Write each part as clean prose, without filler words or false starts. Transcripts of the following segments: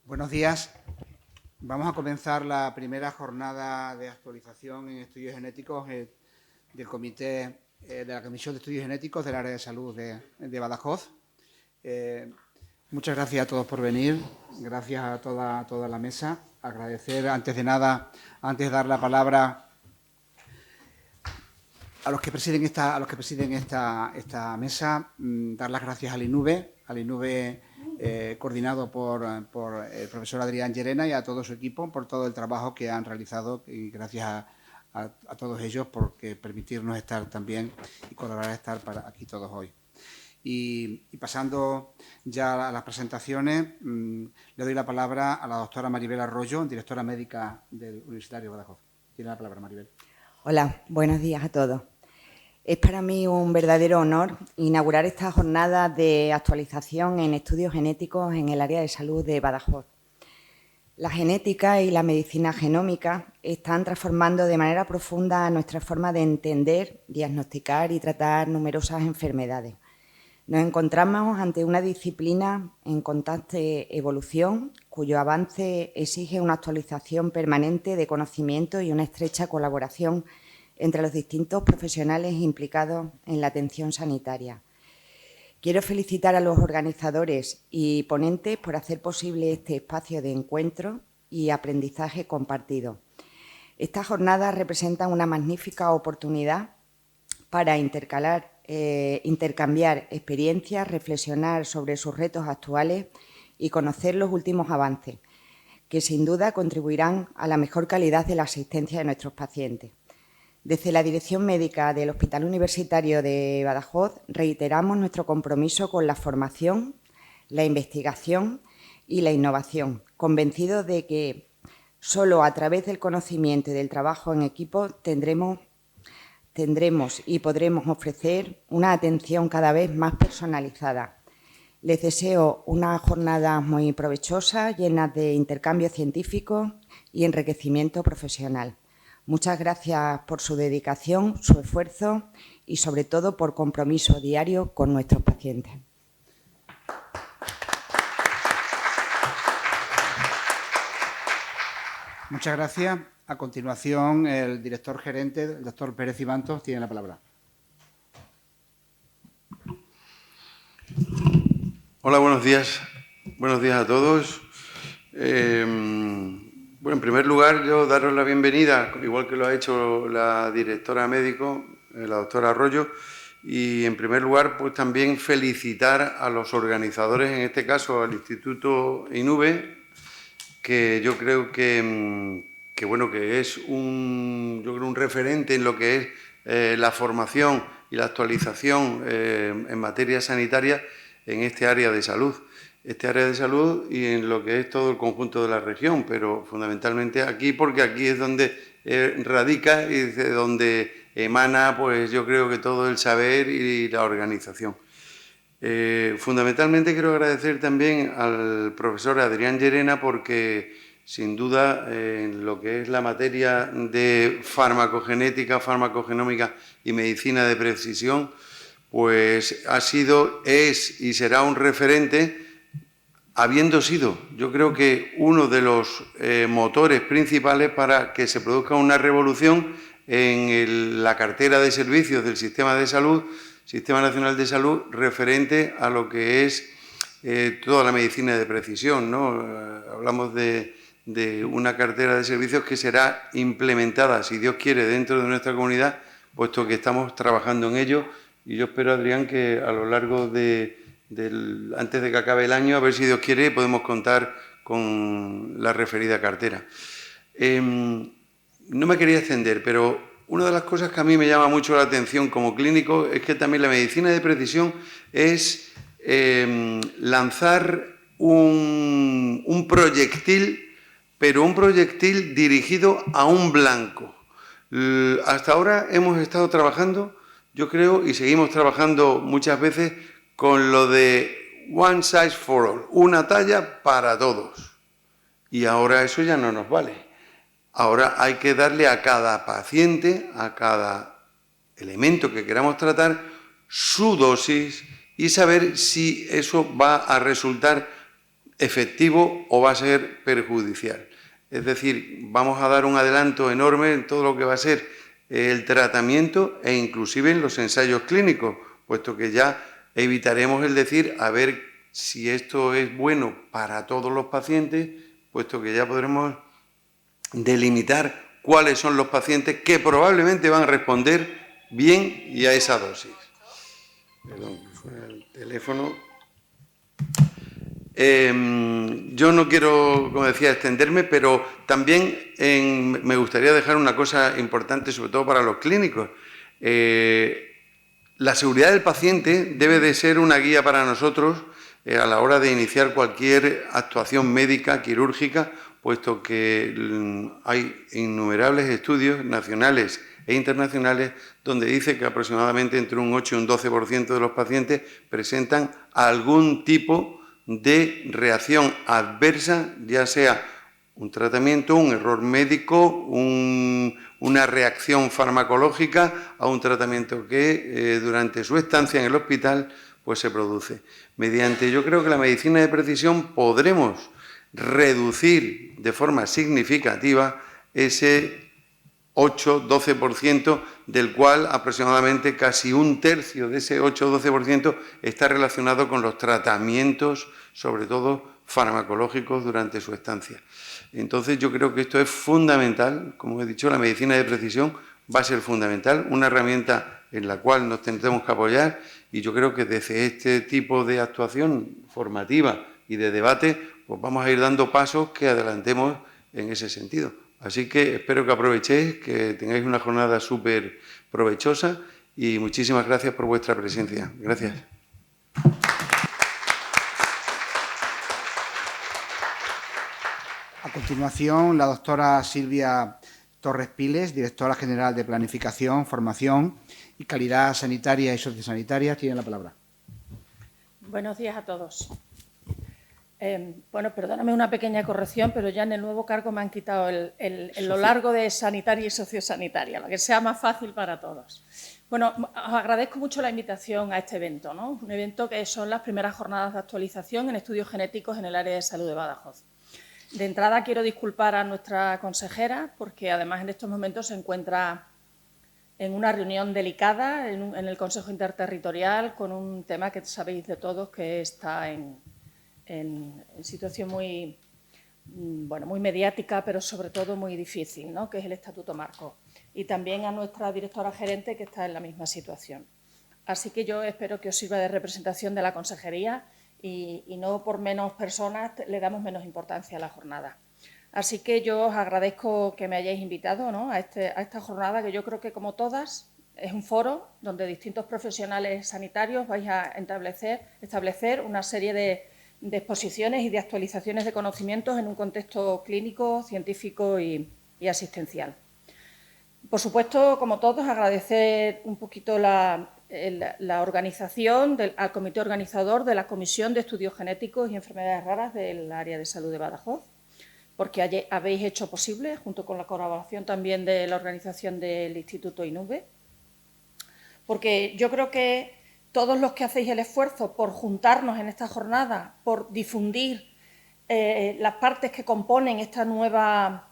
Buenos días. Vamos a comenzar la primera jornada de actualización en estudios genéticos del Comité de la Comisión de Estudios Genéticos del Área de Salud de Badajoz. Muchas gracias a todos por venir. Gracias a toda la mesa. Agradecer, antes de nada, antes de dar la palabra a los que presiden esta mesa, dar las gracias al INUVE, coordinado por el profesor Adrián Llerena y a todo su equipo por todo el trabajo que han realizado, y gracias a todos ellos por permitirnos estar también y colaborar, estar aquí todos hoy. Y pasando ya a las presentaciones, le doy la palabra a la doctora Maribel Arroyo, directora médica del Universitario de Badajoz. Tiene la palabra, Maribel. Hola, buenos días a todos. Es para mí un verdadero honor inaugurar esta jornada de actualización en estudios genéticos en el área de salud de Badajoz. La genética y la medicina genómica están transformando de manera profunda nuestra forma de entender, diagnosticar y tratar numerosas enfermedades. Nos encontramos ante una disciplina en constante evolución, cuyo avance exige una actualización permanente de conocimiento y una estrecha colaboración entre los distintos profesionales implicados en la atención sanitaria. Quiero felicitar a los organizadores y ponentes por hacer posible este espacio de encuentro y aprendizaje compartido. Esta jornada representa una magnífica oportunidad para intercambiar experiencias, reflexionar sobre sus retos actuales y conocer los últimos avances, que sin duda contribuirán a la mejor calidad de la asistencia de nuestros pacientes. Desde la Dirección Médica del Hospital Universitario de Badajoz reiteramos nuestro compromiso con la formación, la investigación y la innovación, convencidos de que solo a través del conocimiento y del trabajo en equipo tendremos y podremos ofrecer una atención cada vez más personalizada. Les deseo una jornada muy provechosa, llena de intercambio científico y enriquecimiento profesional. Muchas gracias por su dedicación, su esfuerzo y, sobre todo, por compromiso diario con nuestros pacientes. Muchas gracias. A continuación, el director gerente, el doctor Pérez Ibantos, tiene la palabra. Hola, buenos días. Buenos días a todos. Bueno, en primer lugar, yo daros la bienvenida, igual que lo ha hecho la directora médico, la doctora Arroyo, y en primer lugar, pues también felicitar a los organizadores, en este caso al Instituto INUVE, que yo creo que es un referente en lo que es la formación y la actualización en materia sanitaria en este área de salud. Y en lo que es todo el conjunto de la región, pero fundamentalmente aquí, porque aquí es donde radica y de donde emana, pues yo creo que todo el saber y la organización. Fundamentalmente quiero agradecer también al profesor Adrián Llerena porque, sin duda, en lo que es la materia de farmacogenética, farmacogenómica y medicina de precisión, pues ha sido, es y será un referente, habiendo sido, yo creo que uno de los motores principales para que se produzca una revolución en la cartera de servicios del Sistema de Salud, Sistema Nacional de Salud, referente a lo que es toda la medicina de precisión, ¿no? Hablamos de una cartera de servicios que será implementada, si Dios quiere, dentro de nuestra comunidad, puesto que estamos trabajando en ello. Y yo espero, Adrián, que a lo largo antes de que acabe el año, a ver si Dios quiere, podemos contar con la referida cartera. No me quería extender, pero una de las cosas que a mí me llama mucho la atención como clínico es que también la medicina de precisión es lanzar un proyectil, pero un proyectil dirigido a un blanco. Hasta ahora hemos estado trabajando, yo creo, y seguimos trabajando muchas veces con lo de one size for all, una talla para todos. Y ahora eso ya no nos vale. Ahora hay que darle a cada paciente, a cada elemento que queramos tratar, su dosis y saber si eso va a resultar efectivo o va a ser perjudicial. Es decir, vamos a dar un adelanto enorme en todo lo que va a ser el tratamiento e inclusive en los ensayos clínicos, puesto que ya evitaremos el decir a ver si esto es bueno para todos los pacientes, puesto que ya podremos delimitar cuáles son los pacientes que probablemente van a responder bien y a esa dosis. Perdón, fue el teléfono. Yo no quiero, como decía, extenderme, pero también me gustaría dejar una cosa importante, sobre todo para los clínicos. La seguridad del paciente debe de ser una guía para nosotros a la hora de iniciar cualquier actuación médica, quirúrgica, puesto que hay innumerables estudios nacionales e internacionales donde dice que aproximadamente entre un 8 y un 12% de los pacientes presentan algún tipo de reacción adversa, ya sea un tratamiento, un error médico, una reacción farmacológica a un tratamiento que durante su estancia en el hospital pues se produce. Yo creo que la medicina de precisión podremos reducir de forma significativa ese 8-12%, del cual aproximadamente casi un tercio de ese 8-12% está relacionado con los tratamientos, sobre todo farmacológicos, durante su estancia. Entonces, yo creo que esto es fundamental. Como he dicho, la medicina de precisión va a ser fundamental, una herramienta en la cual nos tendremos que apoyar, y yo creo que desde este tipo de actuación formativa y de debate, pues vamos a ir dando pasos que adelantemos en ese sentido. Así que espero que aprovechéis, que tengáis una jornada súper provechosa y muchísimas gracias por vuestra presencia. Gracias. A continuación, la doctora Silvia Torres Piles, directora general de Planificación, Formación y Calidad Sanitaria y Sociosanitaria, tiene la palabra. Buenos días a todos. Bueno, perdóname una pequeña corrección, pero ya en el nuevo cargo me han quitado lo largo de sanitaria y sociosanitaria, lo que sea más fácil para todos. Bueno, os agradezco mucho la invitación a este evento, ¿no? Un evento que son las primeras jornadas de actualización en estudios genéticos en el área de salud de Badajoz. De entrada quiero disculpar a nuestra consejera, porque además en estos momentos se encuentra en una reunión delicada en el Consejo Interterritorial con un tema que sabéis de todos que está en situación muy mediática, pero sobre todo muy difícil, ¿no?, que es el Estatuto Marco. Y también a nuestra directora gerente, que está en la misma situación. Así que yo espero que os sirva de representación de la consejería y no por menos personas le damos menos importancia a la jornada. Así que yo os agradezco que me hayáis invitado, ¿no?, a esta jornada, que yo creo que, como todas, es un foro donde distintos profesionales sanitarios vais a establecer una serie de exposiciones y de actualizaciones de conocimientos en un contexto clínico, científico y asistencial. Por supuesto, como todos, agradecer un poquito la organización al comité organizador de la Comisión de Estudios Genéticos y Enfermedades Raras del área de salud de Badajoz, porque habéis hecho posible, junto con la colaboración también de la organización del Instituto INUVE, porque yo creo que todos los que hacéis el esfuerzo por juntarnos en esta jornada, por difundir las partes que componen esta nueva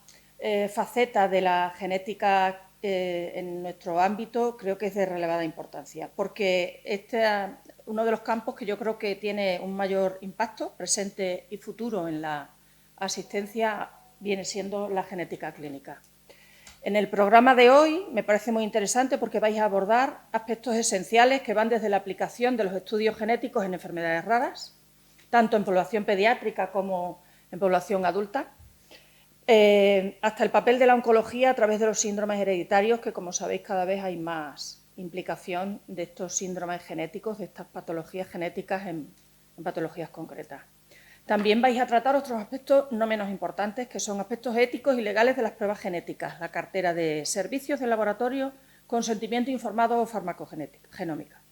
faceta de la genética en nuestro ámbito, creo que es de relevada importancia, porque este es uno de los campos que yo creo que tiene un mayor impacto presente y futuro en la asistencia, viene siendo la genética clínica. En el programa de hoy me parece muy interesante porque vais a abordar aspectos esenciales que van desde la aplicación de los estudios genéticos en enfermedades raras, tanto en población pediátrica como en población adulta, hasta el papel de la oncología a través de los síndromes hereditarios, que, como sabéis, cada vez hay más implicación de estos síndromes genéticos, de estas patologías genéticas en patologías concretas. También vais a tratar otros aspectos no menos importantes, que son aspectos éticos y legales de las pruebas genéticas, la cartera de servicios de laboratorio, consentimiento informado o farmacogenómica.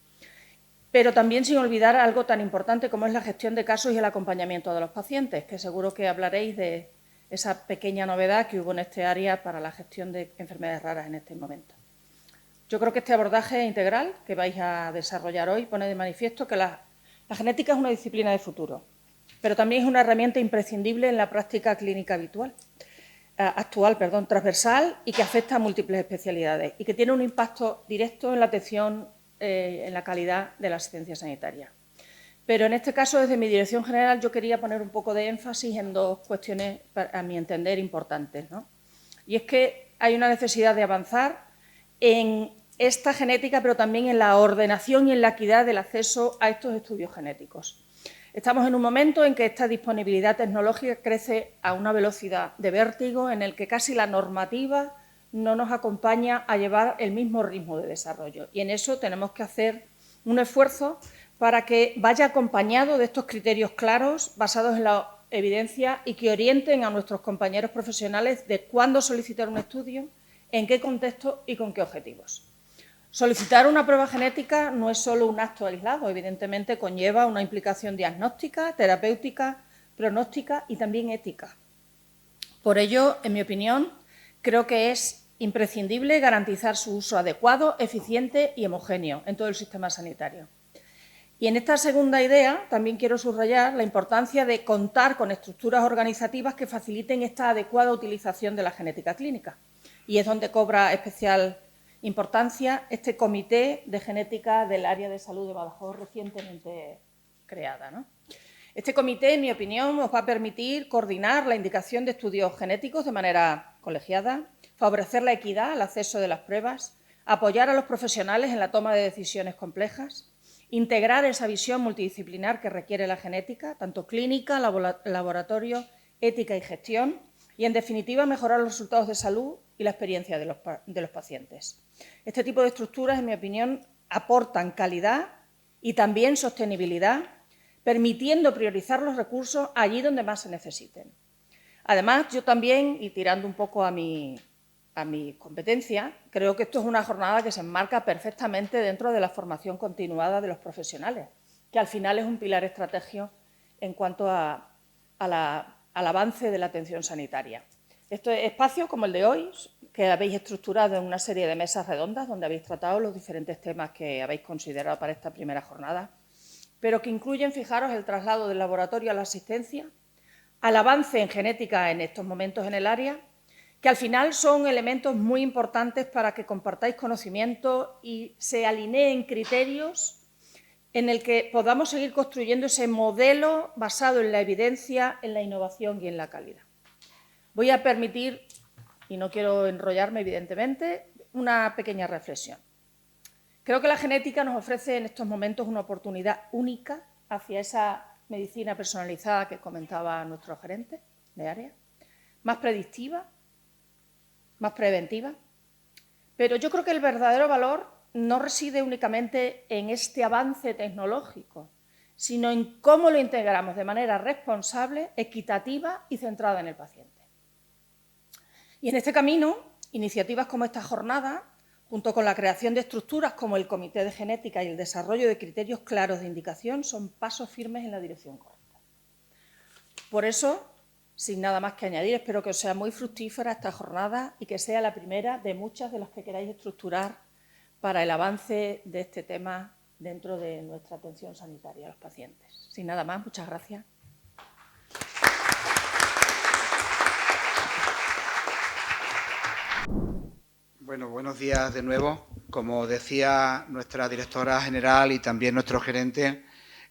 Pero también sin olvidar algo tan importante como es la gestión de casos y el acompañamiento de los pacientes, que seguro que hablaréis de esa pequeña novedad que hubo en este área para la gestión de enfermedades raras en este momento. Yo creo que este abordaje integral que vais a desarrollar hoy pone de manifiesto que la genética es una disciplina de futuro, pero también es una herramienta imprescindible en la práctica clínica actual, transversal y que afecta a múltiples especialidades y que tiene un impacto directo en la atención, en la calidad de la asistencia sanitaria. Pero en este caso, desde mi dirección general, yo quería poner un poco de énfasis en dos cuestiones, a mi entender, importantes, ¿no? Y es que hay una necesidad de avanzar en esta genética, pero también en la ordenación y en la equidad del acceso a estos estudios genéticos. Estamos en un momento en que esta disponibilidad tecnológica crece a una velocidad de vértigo en el que casi la normativa no nos acompaña a llevar el mismo ritmo de desarrollo. Y en eso tenemos que hacer un esfuerzo para que vaya acompañado de estos criterios claros, basados en la evidencia y que orienten a nuestros compañeros profesionales de cuándo solicitar un estudio, en qué contexto y con qué objetivos. Solicitar una prueba genética no es solo un acto aislado, evidentemente conlleva una implicación diagnóstica, terapéutica, pronóstica y también ética. Por ello, en mi opinión, creo que es imprescindible garantizar su uso adecuado, eficiente y homogéneo en todo el sistema sanitario. Y en esta segunda idea también quiero subrayar la importancia de contar con estructuras organizativas que faciliten esta adecuada utilización de la genética clínica. Y es donde cobra especial importancia este Comité de Genética del Área de Salud de Badajoz recientemente creada, ¿no? Este comité, en mi opinión, nos va a permitir coordinar la indicación de estudios genéticos de manera colegiada, favorecer la equidad al acceso de las pruebas, apoyar a los profesionales en la toma de decisiones complejas, integrar esa visión multidisciplinar que requiere la genética, tanto clínica, laboratorio, ética y gestión, y, en definitiva, mejorar los resultados de salud y la experiencia de los pacientes. Este tipo de estructuras, en mi opinión, aportan calidad y también sostenibilidad, permitiendo priorizar los recursos allí donde más se necesiten. Además, yo también, y tirando un poco a mi competencia, creo que esto es una jornada que se enmarca perfectamente dentro de la formación continuada de los profesionales, que al final es un pilar estratégico en cuanto al avance de la atención sanitaria. Estos espacios, como el de hoy, que habéis estructurado en una serie de mesas redondas donde habéis tratado los diferentes temas que habéis considerado para esta primera jornada, pero que incluyen, fijaros, el traslado del laboratorio a la asistencia, al avance en genética en estos momentos en el área, que al final son elementos muy importantes para que compartáis conocimiento y se alineen criterios en el que podamos seguir construyendo ese modelo basado en la evidencia, en la innovación y en la calidad. Voy a permitir, y no quiero enrollarme evidentemente, una pequeña reflexión. Creo que la genética nos ofrece en estos momentos una oportunidad única hacia esa medicina personalizada que comentaba nuestro gerente de área, más predictiva, más preventiva, pero yo creo que el verdadero valor no reside únicamente en este avance tecnológico, sino en cómo lo integramos de manera responsable, equitativa y centrada en el paciente. Y en este camino, iniciativas como esta jornada, junto con la creación de estructuras como el Comité de Genética y el desarrollo de criterios claros de indicación, son pasos firmes en la dirección correcta. Por eso, sin nada más que añadir, espero que os sea muy fructífera esta jornada y que sea la primera de muchas de las que queráis estructurar para el avance de este tema dentro de nuestra atención sanitaria a los pacientes. Sin nada más, muchas gracias. Bueno, buenos días de nuevo. Como decía nuestra directora general y también nuestro gerente,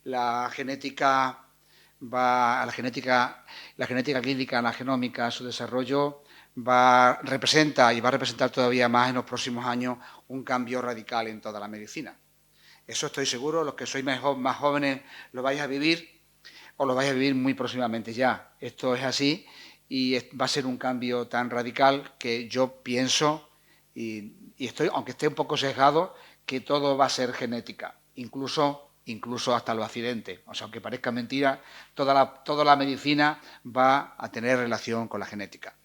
la genética clínica, la genómica, su desarrollo representa y va a representar todavía más en los próximos años un cambio radical en toda la medicina. Eso estoy seguro, los que sois más jóvenes lo vais a vivir o lo vais a vivir muy próximamente ya. Esto es así y va a ser un cambio tan radical que yo pienso y estoy, aunque esté un poco sesgado, que todo va a ser genética, incluso hasta los accidentes. O sea, aunque parezca mentira, toda la medicina va a tener relación con la genética.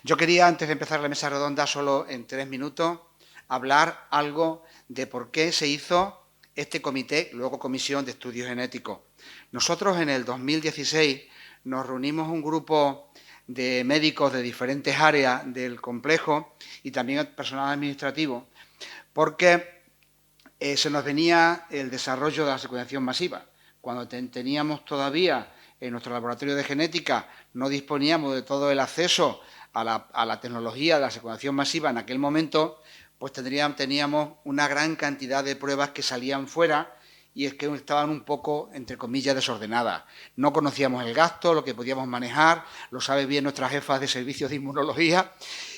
Yo quería, antes de empezar la mesa redonda, solo en 3 minutos, hablar algo de por qué se hizo este comité, luego Comisión de Estudios Genéticos. Nosotros en el 2016 nos reunimos un grupo de médicos de diferentes áreas del complejo y también personal administrativo, porque se nos venía el desarrollo de la secuenciación masiva. Cuando teníamos todavía en nuestro laboratorio de genética no disponíamos de todo el acceso a la tecnología de la secuenciación masiva en aquel momento, pues teníamos una gran cantidad de pruebas que salían fuera y es que estaban un poco, entre comillas, desordenadas. No conocíamos el gasto, lo que podíamos manejar, lo sabe bien nuestra jefa de servicios de inmunología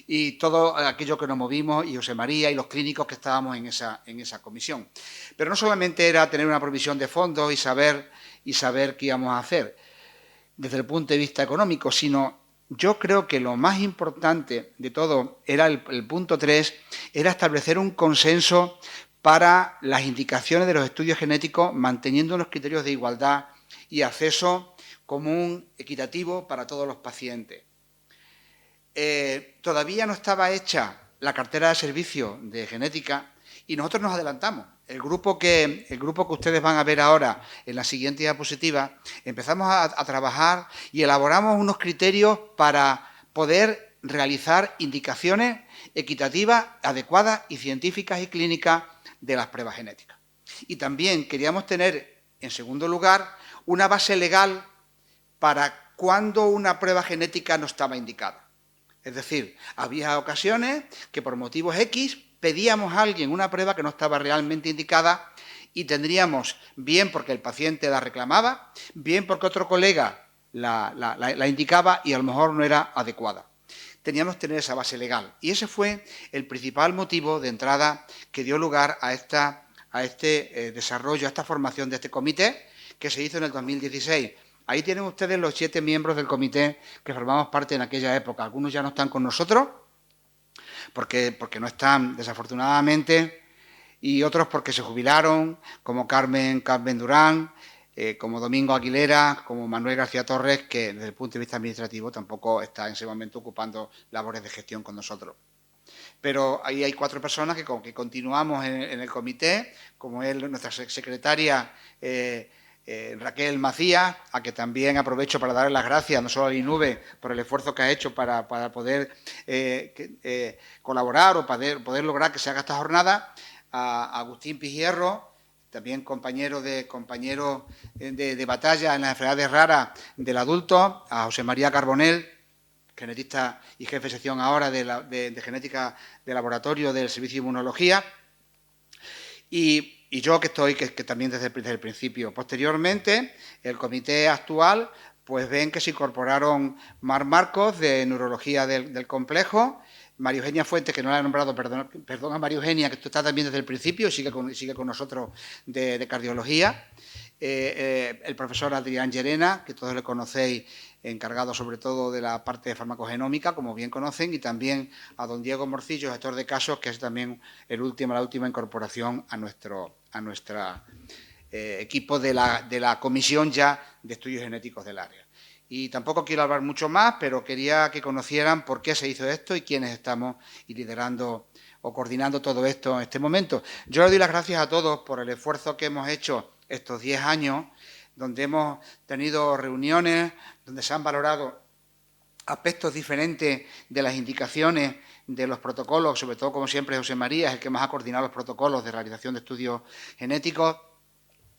y todo aquello que nos movimos, y José María y los clínicos que estábamos en esa comisión. Pero no solamente era tener una provisión de fondos y saber qué íbamos a hacer desde el punto de vista económico, sino yo creo que lo más importante de todo era el punto 3, era establecer un consenso para las indicaciones de los estudios genéticos, manteniendo unos criterios de igualdad y acceso común, equitativo para todos los pacientes. Todavía no estaba hecha la cartera de servicios de genética y nosotros nos adelantamos. El grupo que ustedes van a ver ahora en la siguiente diapositiva, empezamos a trabajar y elaboramos unos criterios para poder realizar indicaciones equitativas, adecuadas y científicas y clínicas de las pruebas genéticas. Y también queríamos tener, en segundo lugar, una base legal para cuando una prueba genética no estaba indicada. Es decir, había ocasiones que por motivos X pedíamos a alguien una prueba que no estaba realmente indicada y tendríamos, bien porque el paciente la reclamaba, bien porque otro colega la indicaba y a lo mejor no era adecuada. Teníamos que tener esa base legal. Y ese fue el principal motivo de entrada que dio lugar a este desarrollo, a esta formación de este comité que se hizo en el 2016. Ahí tienen ustedes los 7 miembros del comité que formamos parte en aquella época. Algunos ya no están con nosotros, porque no están, desafortunadamente, y otros porque se jubilaron, como Carmen Durán, como Domingo Aguilera, como Manuel García Torres, que desde el punto de vista administrativo tampoco está en ese momento ocupando labores de gestión con nosotros. Pero ahí hay 4 personas que continuamos en el comité, como es nuestra secretaria Raquel Macías, a que también aprovecho para darle las gracias, no solo a INUVE, por el esfuerzo que ha hecho para poder colaborar o poder lograr que se haga esta jornada, a Agustín Pizierro, también compañero de batalla en las enfermedades raras del adulto, a José María Carbonell, genetista y jefe de sección ahora de genética de laboratorio del Servicio de Inmunología, y yo que estoy, que también desde el principio. Posteriormente, el comité actual, pues ven que se incorporaron Mar Marcos, de Neurología del Complejo, María Eugenia Fuentes, que no la he nombrado, perdón a María Eugenia, que está también desde el principio, sigue con nosotros de Cardiología, el profesor Adrián Llerena, que todos le conocéis, encargado sobre todo de la parte de farmacogenómica, como bien conocen, y también a don Diego Morcillo, gestor de casos, que es también la última incorporación a nuestro equipo de la comisión ya de estudios genéticos del área. Y tampoco quiero hablar mucho más, pero quería que conocieran por qué se hizo esto y quiénes estamos liderando o coordinando todo esto en este momento. Yo le doy las gracias a todos por el esfuerzo que hemos hecho estos 10 años, donde hemos tenido reuniones, donde se han valorado aspectos diferentes de las indicaciones de los protocolos, sobre todo, como siempre, José María es el que más ha coordinado los protocolos de realización de estudios genéticos,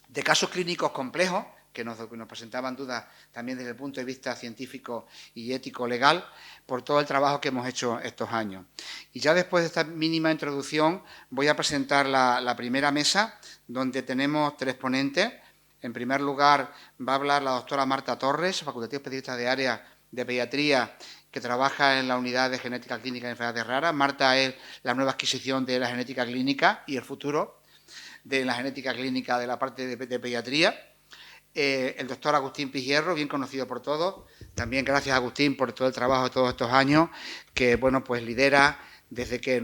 de casos clínicos complejos, que nos presentaban dudas también desde el punto de vista científico y ético-legal, por todo el trabajo que hemos hecho estos años. Y ya después de esta mínima introducción voy a presentar la primera mesa, donde tenemos 3 ponentes. En primer lugar va a hablar la doctora Marta Torres, facultativa especialista de área de pediatría, que trabaja en la unidad de genética clínica de enfermedades raras. Marta es la nueva adquisición de la genética clínica y el futuro de la genética clínica de la parte de pediatría. El doctor Agustín Pizierro, bien conocido por todos. También gracias, Agustín, por todo el trabajo de todos estos años, que bueno, pues lidera desde que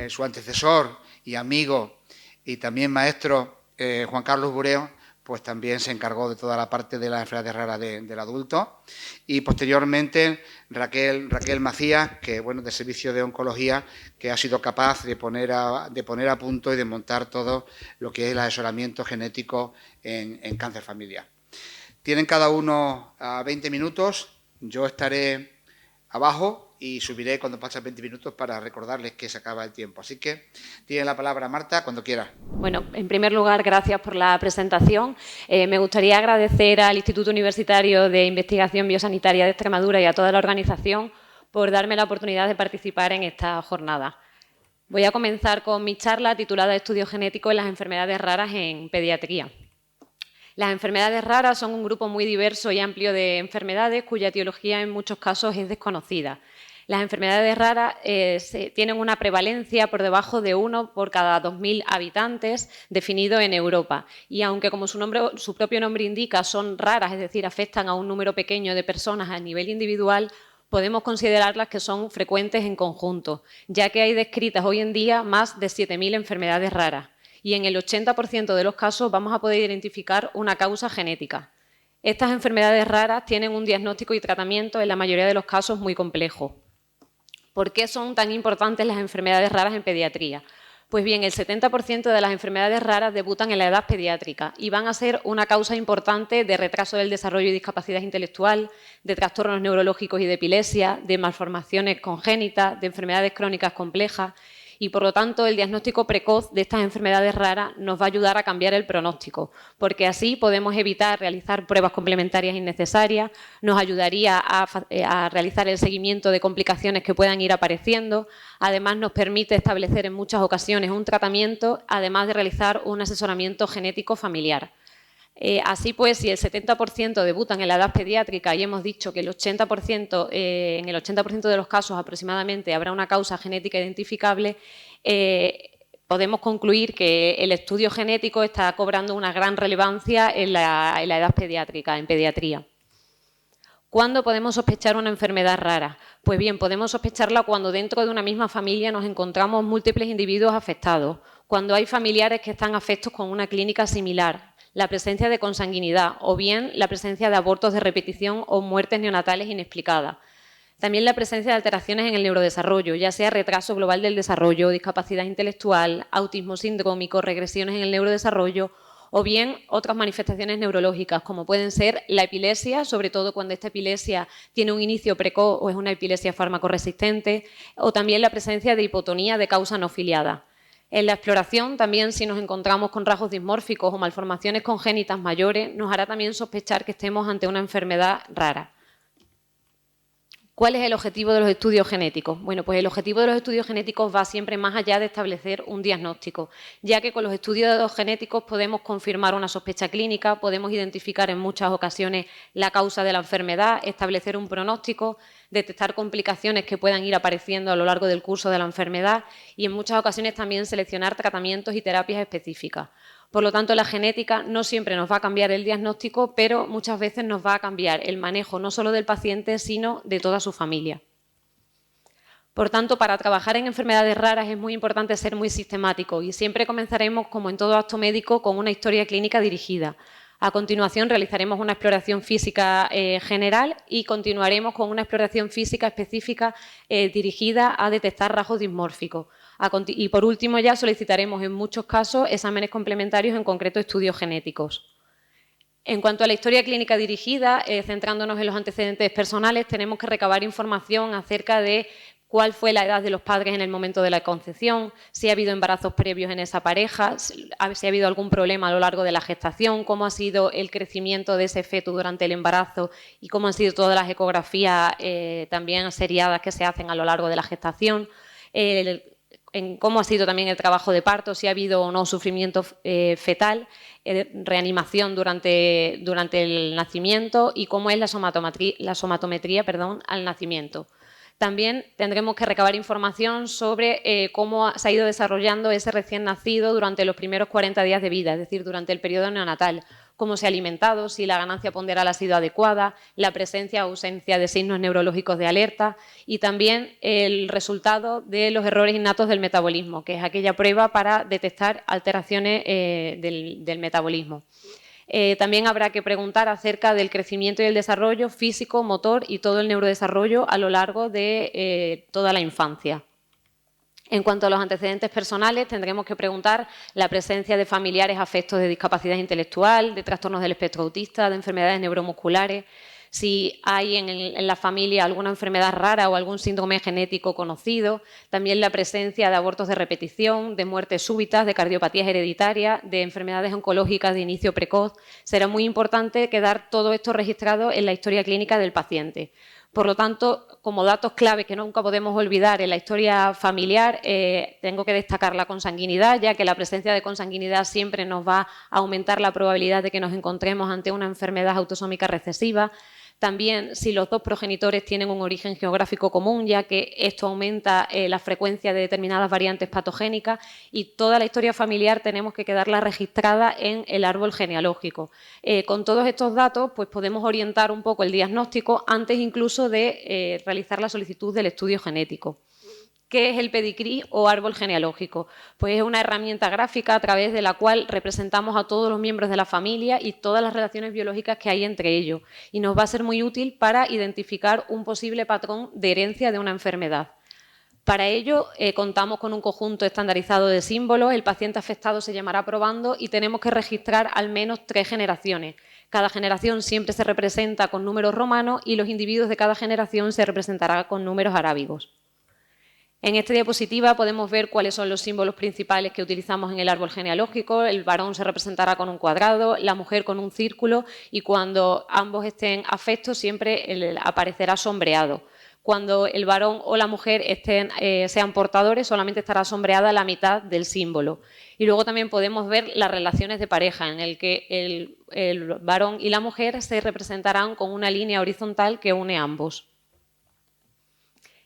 su antecesor y amigo y también maestro Juan Carlos Bureo, pues también se encargó de toda la parte de las enfermedades raras del adulto. Y posteriormente Raquel Macías, que bueno, del servicio de oncología, que ha sido capaz de poner a punto y de montar todo lo que es el asesoramiento genético en cáncer familiar. Tienen cada uno 20 minutos, yo estaré abajo y subiré cuando pasen 20 minutos para recordarles que se acaba el tiempo. Así que tiene la palabra Marta cuando quiera. Bueno, en primer lugar, gracias por la presentación. Me gustaría agradecer al Instituto Universitario de Investigación Biosanitaria de Extremadura y a toda la organización por darme la oportunidad de participar en esta jornada. Voy a comenzar con mi charla titulada Estudios genéticos en las enfermedades raras en pediatría. Las enfermedades raras son un grupo muy diverso y amplio de enfermedades cuya etiología en muchos casos es desconocida. Las enfermedades raras tienen una prevalencia por debajo de 1 por cada 2.000 habitantes definido en Europa. Y aunque, como su propio nombre indica, son raras, es decir, afectan a un número pequeño de personas a nivel individual, podemos considerarlas que son frecuentes en conjunto, ya que hay descritas hoy en día más de 7.000 enfermedades raras. Y en el 80% de los casos vamos a poder identificar una causa genética. Estas enfermedades raras tienen un diagnóstico y tratamiento en la mayoría de los casos muy complejo. ¿Por qué son tan importantes las enfermedades raras en pediatría? Pues bien, el 70% de las enfermedades raras debutan en la edad pediátrica y van a ser una causa importante de retraso del desarrollo y discapacidad intelectual, de trastornos neurológicos y de epilepsia, de malformaciones congénitas, de enfermedades crónicas complejas y, por lo tanto, el diagnóstico precoz de estas enfermedades raras nos va a ayudar a cambiar el pronóstico, porque así podemos evitar realizar pruebas complementarias innecesarias, nos ayudaría a realizar el seguimiento de complicaciones que puedan ir apareciendo, además nos permite establecer en muchas ocasiones un tratamiento, además de realizar un asesoramiento genético familiar. Así pues, si el 70% debutan en la edad pediátrica y hemos dicho que en el 80% de los casos aproximadamente habrá una causa genética identificable, podemos concluir que el estudio genético está cobrando una gran relevancia en la edad pediátrica, en pediatría. ¿Cuándo podemos sospechar una enfermedad rara? Pues bien, podemos sospecharla cuando dentro de una misma familia nos encontramos múltiples individuos afectados, cuando hay familiares que están afectos con una clínica similar, la presencia de consanguinidad o bien la presencia de abortos de repetición o muertes neonatales inexplicadas. También la presencia de alteraciones en el neurodesarrollo, ya sea retraso global del desarrollo, discapacidad intelectual, autismo sindrómico, regresiones en el neurodesarrollo o bien otras manifestaciones neurológicas, como pueden ser la epilepsia, sobre todo cuando esta epilepsia tiene un inicio precoz o es una epilepsia fármaco-resistente, o también la presencia de hipotonía de causa no filiada. En la exploración, también si nos encontramos con rasgos dismórficos o malformaciones congénitas mayores, nos hará también sospechar que estemos ante una enfermedad rara. ¿Cuál es el objetivo de los estudios genéticos? Bueno, pues el objetivo de los estudios genéticos va siempre más allá de establecer un diagnóstico, ya que con los estudios genéticos podemos confirmar una sospecha clínica, podemos identificar en muchas ocasiones la causa de la enfermedad, establecer un pronóstico, detectar complicaciones que puedan ir apareciendo a lo largo del curso de la enfermedad y en muchas ocasiones también seleccionar tratamientos y terapias específicas. Por lo tanto, la genética no siempre nos va a cambiar el diagnóstico, pero muchas veces nos va a cambiar el manejo no solo del paciente, sino de toda su familia. Por tanto, para trabajar en enfermedades raras es muy importante ser muy sistemático y siempre comenzaremos, como en todo acto médico, con una historia clínica dirigida. A continuación realizaremos una exploración física general y continuaremos con una exploración física específica dirigida a detectar rasgos dismórficos. Y por último ya solicitaremos en muchos casos exámenes complementarios, en concreto estudios genéticos. En cuanto a la historia clínica dirigida, centrándonos en los antecedentes personales, tenemos que recabar información acerca de cuál fue la edad de los padres en el momento de la concepción, si ha habido embarazos previos en esa pareja, si ha habido algún problema a lo largo de la gestación, cómo ha sido el crecimiento de ese feto durante el embarazo y cómo han sido todas las ecografías también seriadas que se hacen a lo largo de la gestación, en cómo ha sido también el trabajo de parto, si ha habido o no sufrimiento fetal, reanimación durante el nacimiento y cómo es la somatometría al nacimiento. También tendremos que recabar información sobre cómo se ha ido desarrollando ese recién nacido durante los primeros 40 días de vida, es decir, durante el periodo neonatal, cómo se ha alimentado, si la ganancia ponderal ha sido adecuada, la presencia o ausencia de signos neurológicos de alerta y también el resultado de los errores innatos del metabolismo, que es aquella prueba para detectar alteraciones del metabolismo. También habrá que preguntar acerca del crecimiento y el desarrollo físico, motor y todo el neurodesarrollo a lo largo de toda la infancia. En cuanto a los antecedentes personales, tendremos que preguntar la presencia de familiares afectos de discapacidad intelectual, de trastornos del espectro autista, de enfermedades neuromusculares, si hay en la familia alguna enfermedad rara o algún síndrome genético conocido, también la presencia de abortos de repetición, de muertes súbitas, de cardiopatías hereditarias, de enfermedades oncológicas de inicio precoz. Será muy importante quedar todo esto registrado en la historia clínica del paciente. Por lo tanto, como datos clave que nunca podemos olvidar en la historia familiar, tengo que destacar la consanguinidad, ya que la presencia de consanguinidad siempre nos va a aumentar la probabilidad de que nos encontremos ante una enfermedad autosómica recesiva. También si los dos progenitores tienen un origen geográfico común, ya que esto aumenta la frecuencia de determinadas variantes patogénicas, y toda la historia familiar tenemos que quedarla registrada en el árbol genealógico. Con todos estos datos pues podemos orientar un poco el diagnóstico antes incluso de realizar la solicitud del estudio genético. ¿Qué es el pedigrí o árbol genealógico? Pues es una herramienta gráfica a través de la cual representamos a todos los miembros de la familia y todas las relaciones biológicas que hay entre ellos, y nos va a ser muy útil para identificar un posible patrón de herencia de una enfermedad. Para ello contamos con un conjunto estandarizado de símbolos, el paciente afectado se llamará probando y tenemos que registrar al menos 3 generaciones. Cada generación siempre se representa con números romanos y los individuos de cada generación se representarán con números arábigos. En esta diapositiva podemos ver cuáles son los símbolos principales que utilizamos en el árbol genealógico. El varón se representará con un cuadrado, la mujer con un círculo, y cuando ambos estén afectos siempre aparecerá sombreado. Cuando el varón o la mujer sean portadores, solamente estará sombreada la mitad del símbolo. Y luego también podemos ver las relaciones de pareja, en el que el varón y la mujer se representarán con una línea horizontal que une a ambos.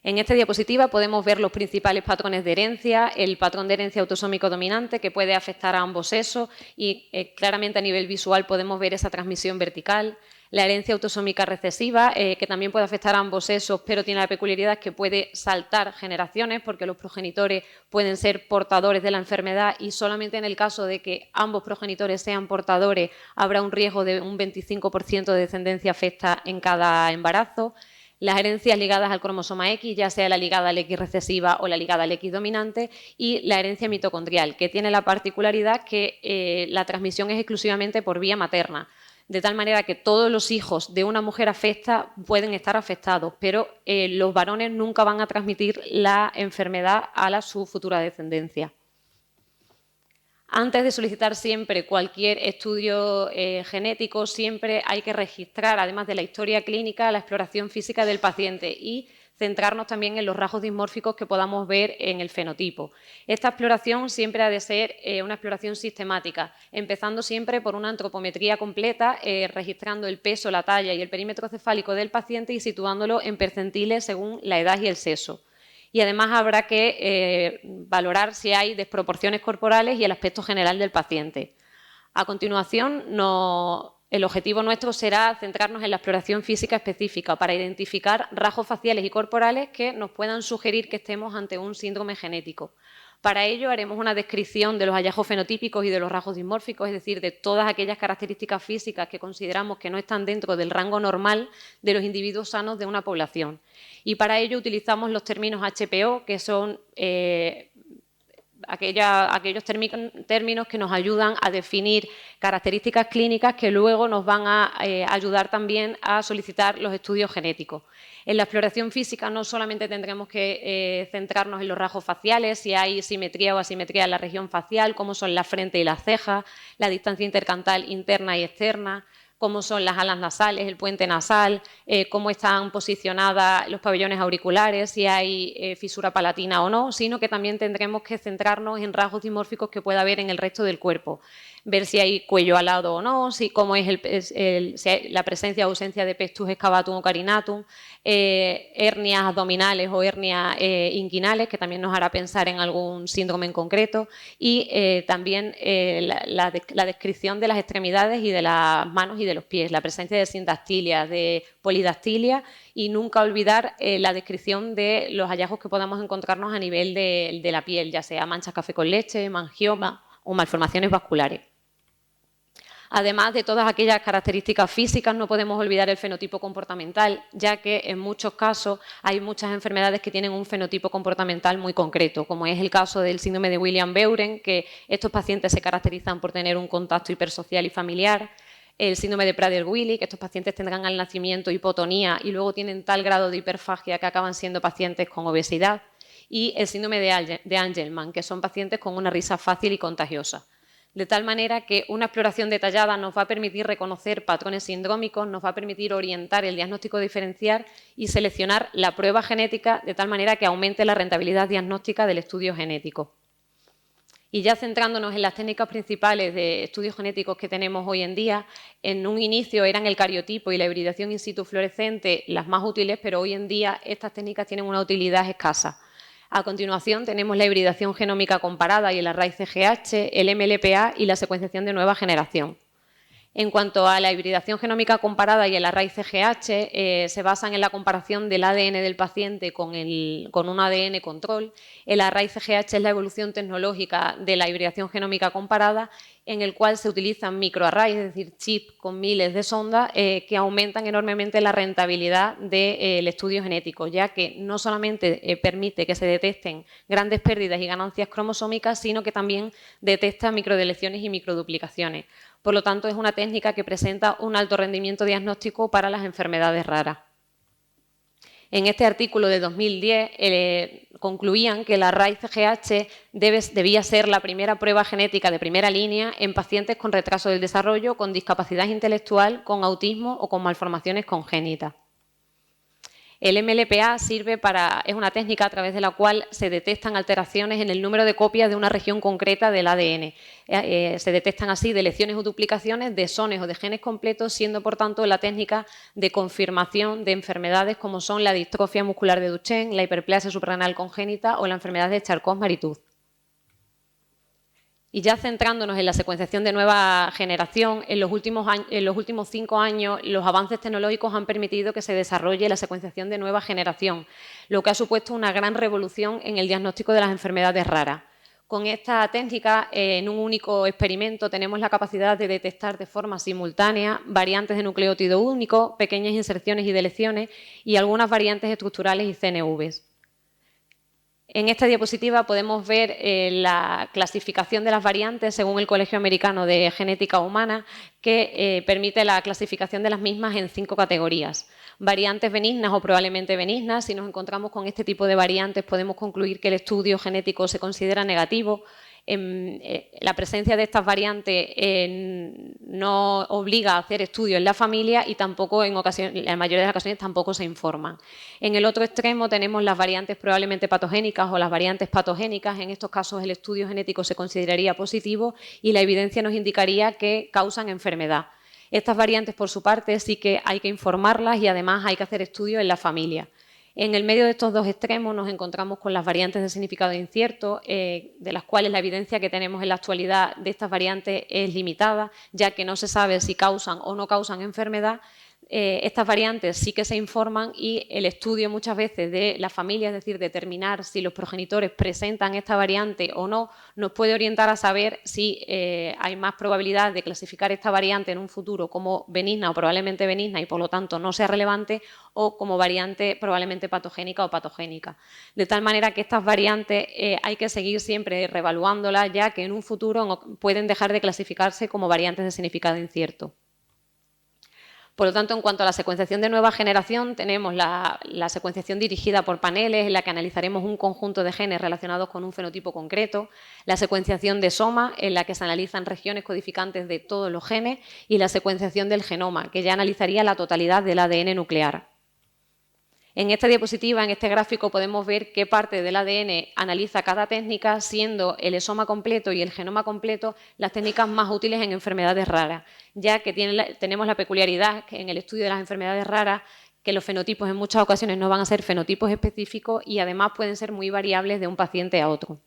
En esta diapositiva podemos ver los principales patrones de herencia, el patrón de herencia autosómico dominante que puede afectar a ambos sexos y claramente a nivel visual podemos ver esa transmisión vertical. La herencia autosómica recesiva, que también puede afectar a ambos sexos, pero tiene la peculiaridad que puede saltar generaciones porque los progenitores pueden ser portadores de la enfermedad y solamente en el caso de que ambos progenitores sean portadores habrá un riesgo de un 25% de descendencia afecta en cada embarazo. Las herencias ligadas al cromosoma X, ya sea la ligada al X recesiva o la ligada al X dominante, y la herencia mitocondrial, que tiene la particularidad que la transmisión es exclusivamente por vía materna, de tal manera que todos los hijos de una mujer afecta pueden estar afectados, pero los varones nunca van a transmitir la enfermedad a su futura descendencia. Antes de solicitar siempre cualquier estudio genético, siempre hay que registrar, además de la historia clínica, la exploración física del paciente y centrarnos también en los rasgos dismórficos que podamos ver en el fenotipo. Esta exploración siempre ha de ser una exploración sistemática, empezando siempre por una antropometría completa, registrando el peso, la talla y el perímetro cefálico del paciente y situándolo en percentiles según la edad y el sexo. Y además habrá que valorar si hay desproporciones corporales y el aspecto general del paciente. A continuación, el objetivo nuestro será centrarnos en la exploración física específica para identificar rasgos faciales y corporales que nos puedan sugerir que estemos ante un síndrome genético. Para ello haremos una descripción de los hallazgos fenotípicos y de los rasgos dismórficos, es decir, de todas aquellas características físicas que consideramos que no están dentro del rango normal de los individuos sanos de una población. Y para ello utilizamos los términos HPO, que son aquellos términos que nos ayudan a definir características clínicas que luego nos van a ayudar también a solicitar los estudios genéticos. En la exploración física no solamente tendremos que centrarnos en los rasgos faciales, si hay simetría o asimetría en la región facial, cómo son la frente y las cejas, la distancia intercantal interna y externa, cómo son las alas nasales, el puente nasal, cómo están posicionadas los pabellones auriculares, si hay fisura palatina o no, sino que también tendremos que centrarnos en rasgos dimórficos que pueda haber en el resto del cuerpo. Ver si hay cuello alado o no, cómo es si hay la presencia o ausencia de pectus excavatum o carinatum, hernias abdominales o hernias inguinales, que también nos hará pensar en algún síndrome en concreto, y también la descripción de las extremidades y de las manos y de los pies, la presencia de sindactilia, de polidactilia, y nunca olvidar la descripción de los hallazgos que podamos encontrarnos a nivel de la piel, ya sea manchas café con leche, mangioma o malformaciones vasculares. Además de todas aquellas características físicas, no podemos olvidar el fenotipo comportamental, ya que en muchos casos hay muchas enfermedades que tienen un fenotipo comportamental muy concreto, como es el caso del síndrome de William-Beuren, que estos pacientes se caracterizan por tener un contacto hipersocial y familiar. el síndrome de Prader-Willi, que estos pacientes tendrán al nacimiento hipotonía y luego tienen tal grado de hiperfagia que acaban siendo pacientes con obesidad, y el síndrome de Angelman, que son pacientes con una risa fácil y contagiosa. De tal manera que una exploración detallada nos va a permitir reconocer patrones sindrómicos, nos va a permitir orientar el diagnóstico diferencial y seleccionar la prueba genética de tal manera que aumente la rentabilidad diagnóstica del estudio genético. Y ya centrándonos en las técnicas principales de estudios genéticos que tenemos hoy en día, en un inicio eran el cariotipo y la hibridación in situ fluorescente las más útiles, pero hoy en día estas técnicas tienen una utilidad escasa. A continuación tenemos la hibridación genómica comparada y el array CGH, el MLPA y la secuenciación de nueva generación. En cuanto a la hibridación genómica comparada y el array CGH, se basan en la comparación del ADN del paciente con un ADN control. El array CGH es la evolución tecnológica de la hibridación genómica comparada, en el cual se utilizan microarrays, es decir, chips con miles de sondas que aumentan enormemente la rentabilidad del estudio genético, ya que no solamente permite que se detecten grandes pérdidas y ganancias cromosómicas, sino que también detecta microdeleciones y microduplicaciones. Por lo tanto, es una técnica que presenta un alto rendimiento diagnóstico para las enfermedades raras. En este artículo de 2010 concluían que el array CGH debía ser la primera prueba genética de primera línea en pacientes con retraso del desarrollo, con discapacidad intelectual, con autismo o con malformaciones congénitas. El MLPA es una técnica a través de la cual se detectan alteraciones en el número de copias de una región concreta del ADN. Se detectan así deleciones o duplicaciones de exones o de genes completos, siendo por tanto la técnica de confirmación de enfermedades como son la distrofia muscular de Duchenne, la hiperplasia suprarrenal congénita o la enfermedad de Charcot-Marie-Tooth. Y ya centrándonos en la secuenciación de nueva generación, en los últimos 5 años los avances tecnológicos han permitido que se desarrolle la secuenciación de nueva generación, lo que ha supuesto una gran revolución en el diagnóstico de las enfermedades raras. Con esta técnica, en un único experimento, tenemos la capacidad de detectar de forma simultánea variantes de nucleótido único, pequeñas inserciones y deleciones y algunas variantes estructurales y CNVs. En esta diapositiva podemos ver la clasificación de las variantes según el Colegio Americano de Genética Humana, que permite la clasificación de las mismas en 5 categorías. Variantes benignas o probablemente benignas. Si nos encontramos con este tipo de variantes, podemos concluir que el estudio genético se considera negativo. La presencia de estas variantes no obliga a hacer estudios en la familia y tampoco en la mayoría de las ocasiones tampoco se informan. En el otro extremo tenemos las variantes probablemente patogénicas o las variantes patogénicas. En estos casos el estudio genético se consideraría positivo y la evidencia nos indicaría que causan enfermedad. Estas variantes, por su parte, sí que hay que informarlas y además hay que hacer estudios en la familia. En el medio de estos dos extremos nos encontramos con las variantes de significado incierto, de las cuales la evidencia que tenemos en la actualidad de estas variantes es limitada, ya que no se sabe si causan o no causan enfermedad. Estas variantes sí que se informan y el estudio muchas veces de la familia, es decir, determinar si los progenitores presentan esta variante o no, nos puede orientar a saber si hay más probabilidad de clasificar esta variante en un futuro como benigna o probablemente benigna y por lo tanto no sea relevante, o como variante probablemente patogénica o patogénica. De tal manera que estas variantes hay que seguir siempre reevaluándolas, ya que en un futuro pueden dejar de clasificarse como variantes de significado incierto. Por lo tanto, en cuanto a la secuenciación de nueva generación, tenemos la secuenciación dirigida por paneles, en la que analizaremos un conjunto de genes relacionados con un fenotipo concreto, la secuenciación de soma, en la que se analizan regiones codificantes de todos los genes, y la secuenciación del genoma, que ya analizaría la totalidad del ADN nuclear. En esta diapositiva, en este gráfico, podemos ver qué parte del ADN analiza cada técnica, siendo el exoma completo y el genoma completo las técnicas más útiles en enfermedades raras, ya que tenemos la peculiaridad que en el estudio de las enfermedades raras que los fenotipos en muchas ocasiones no van a ser fenotipos específicos y además pueden ser muy variables de un paciente a otro.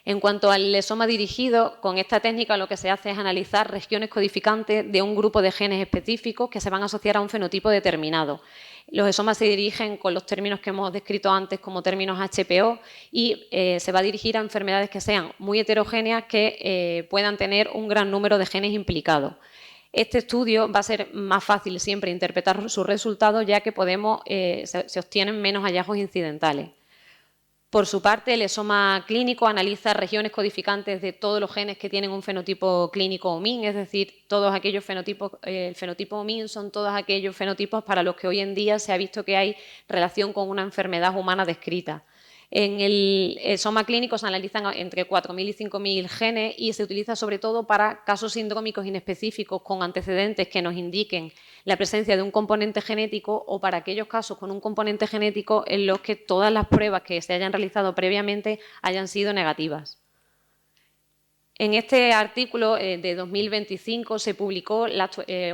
En cuanto al exoma dirigido, con esta técnica lo que se hace es analizar regiones codificantes de un grupo de genes específicos que se van a asociar a un fenotipo determinado. Los exomas se dirigen con los términos que hemos descrito antes como términos HPO y se va a dirigir a enfermedades que sean muy heterogéneas, que puedan tener un gran número de genes implicados. Este estudio va a ser más fácil siempre interpretar sus resultados, ya que se obtienen menos hallazgos incidentales. Por su parte, el exoma clínico analiza regiones codificantes de todos los genes que tienen un fenotipo clínico OMIN, es decir, todos aquellos fenotipos, el fenotipo OMIN son todos aquellos fenotipos para los que hoy en día se ha visto que hay relación con una enfermedad humana descrita. En el exoma clínico se analizan entre 4.000 y 5.000 genes y se utiliza sobre todo para casos sindrómicos inespecíficos con antecedentes que nos indiquen la presencia de un componente genético o para aquellos casos con un componente genético en los que todas las pruebas que se hayan realizado previamente hayan sido negativas. En este artículo de 2025 se publicó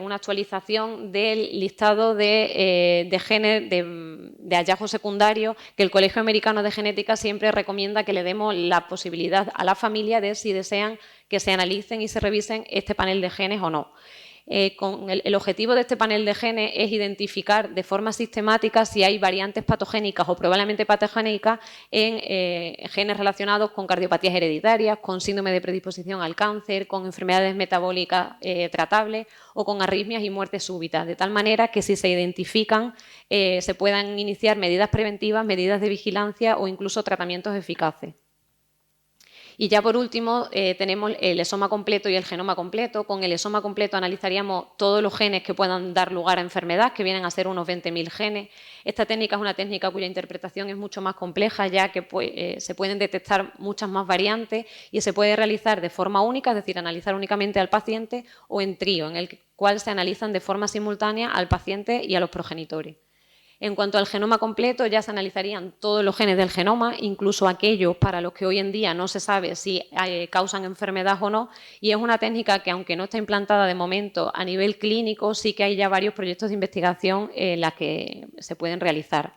una actualización del listado de genes de hallazgos secundarios que el Colegio Americano de Genética siempre recomienda que le demos la posibilidad a la familia de si desean que se analicen y se revisen este panel de genes o no. El objetivo de este panel de genes es identificar de forma sistemática si hay variantes patogénicas o probablemente patogénicas en genes relacionados con cardiopatías hereditarias, con síndrome de predisposición al cáncer, con enfermedades metabólicas tratables o con arritmias y muertes súbitas, de tal manera que si se identifican se puedan iniciar medidas preventivas, medidas de vigilancia o incluso tratamientos eficaces. Y ya por último tenemos el exoma completo y el genoma completo. Con el exoma completo analizaríamos todos los genes que puedan dar lugar a enfermedad, que vienen a ser unos 20.000 genes. Esta técnica es una técnica cuya interpretación es mucho más compleja, ya que se pueden detectar muchas más variantes y se puede realizar de forma única, es decir, analizar únicamente al paciente, o en trío, en el cual se analizan de forma simultánea al paciente y a los progenitores. En cuanto al genoma completo, ya se analizarían todos los genes del genoma, incluso aquellos para los que hoy en día no se sabe si causan enfermedad o no, y es una técnica que, aunque no está implantada de momento a nivel clínico, sí que hay ya varios proyectos de investigación en la que se pueden realizar.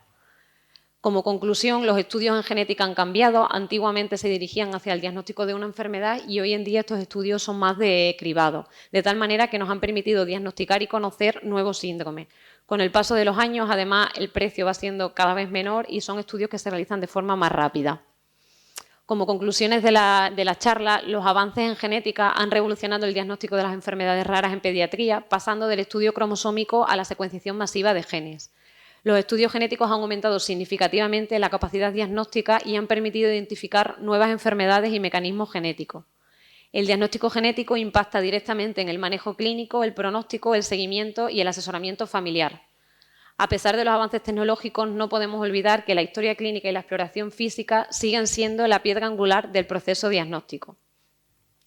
Como conclusión, los estudios en genética han cambiado. Antiguamente se dirigían hacia el diagnóstico de una enfermedad y hoy en día estos estudios son más de cribado, de tal manera que nos han permitido diagnosticar y conocer nuevos síndromes. Con el paso de los años, además, el precio va siendo cada vez menor y son estudios que se realizan de forma más rápida. Como conclusiones de la charla, los avances en genética han revolucionado el diagnóstico de las enfermedades raras en pediatría, pasando del estudio cromosómico a la secuenciación masiva de genes. Los estudios genéticos han aumentado significativamente la capacidad diagnóstica y han permitido identificar nuevas enfermedades y mecanismos genéticos. El diagnóstico genético impacta directamente en el manejo clínico, el pronóstico, el seguimiento y el asesoramiento familiar. A pesar de los avances tecnológicos, no podemos olvidar que la historia clínica y la exploración física siguen siendo la piedra angular del proceso diagnóstico.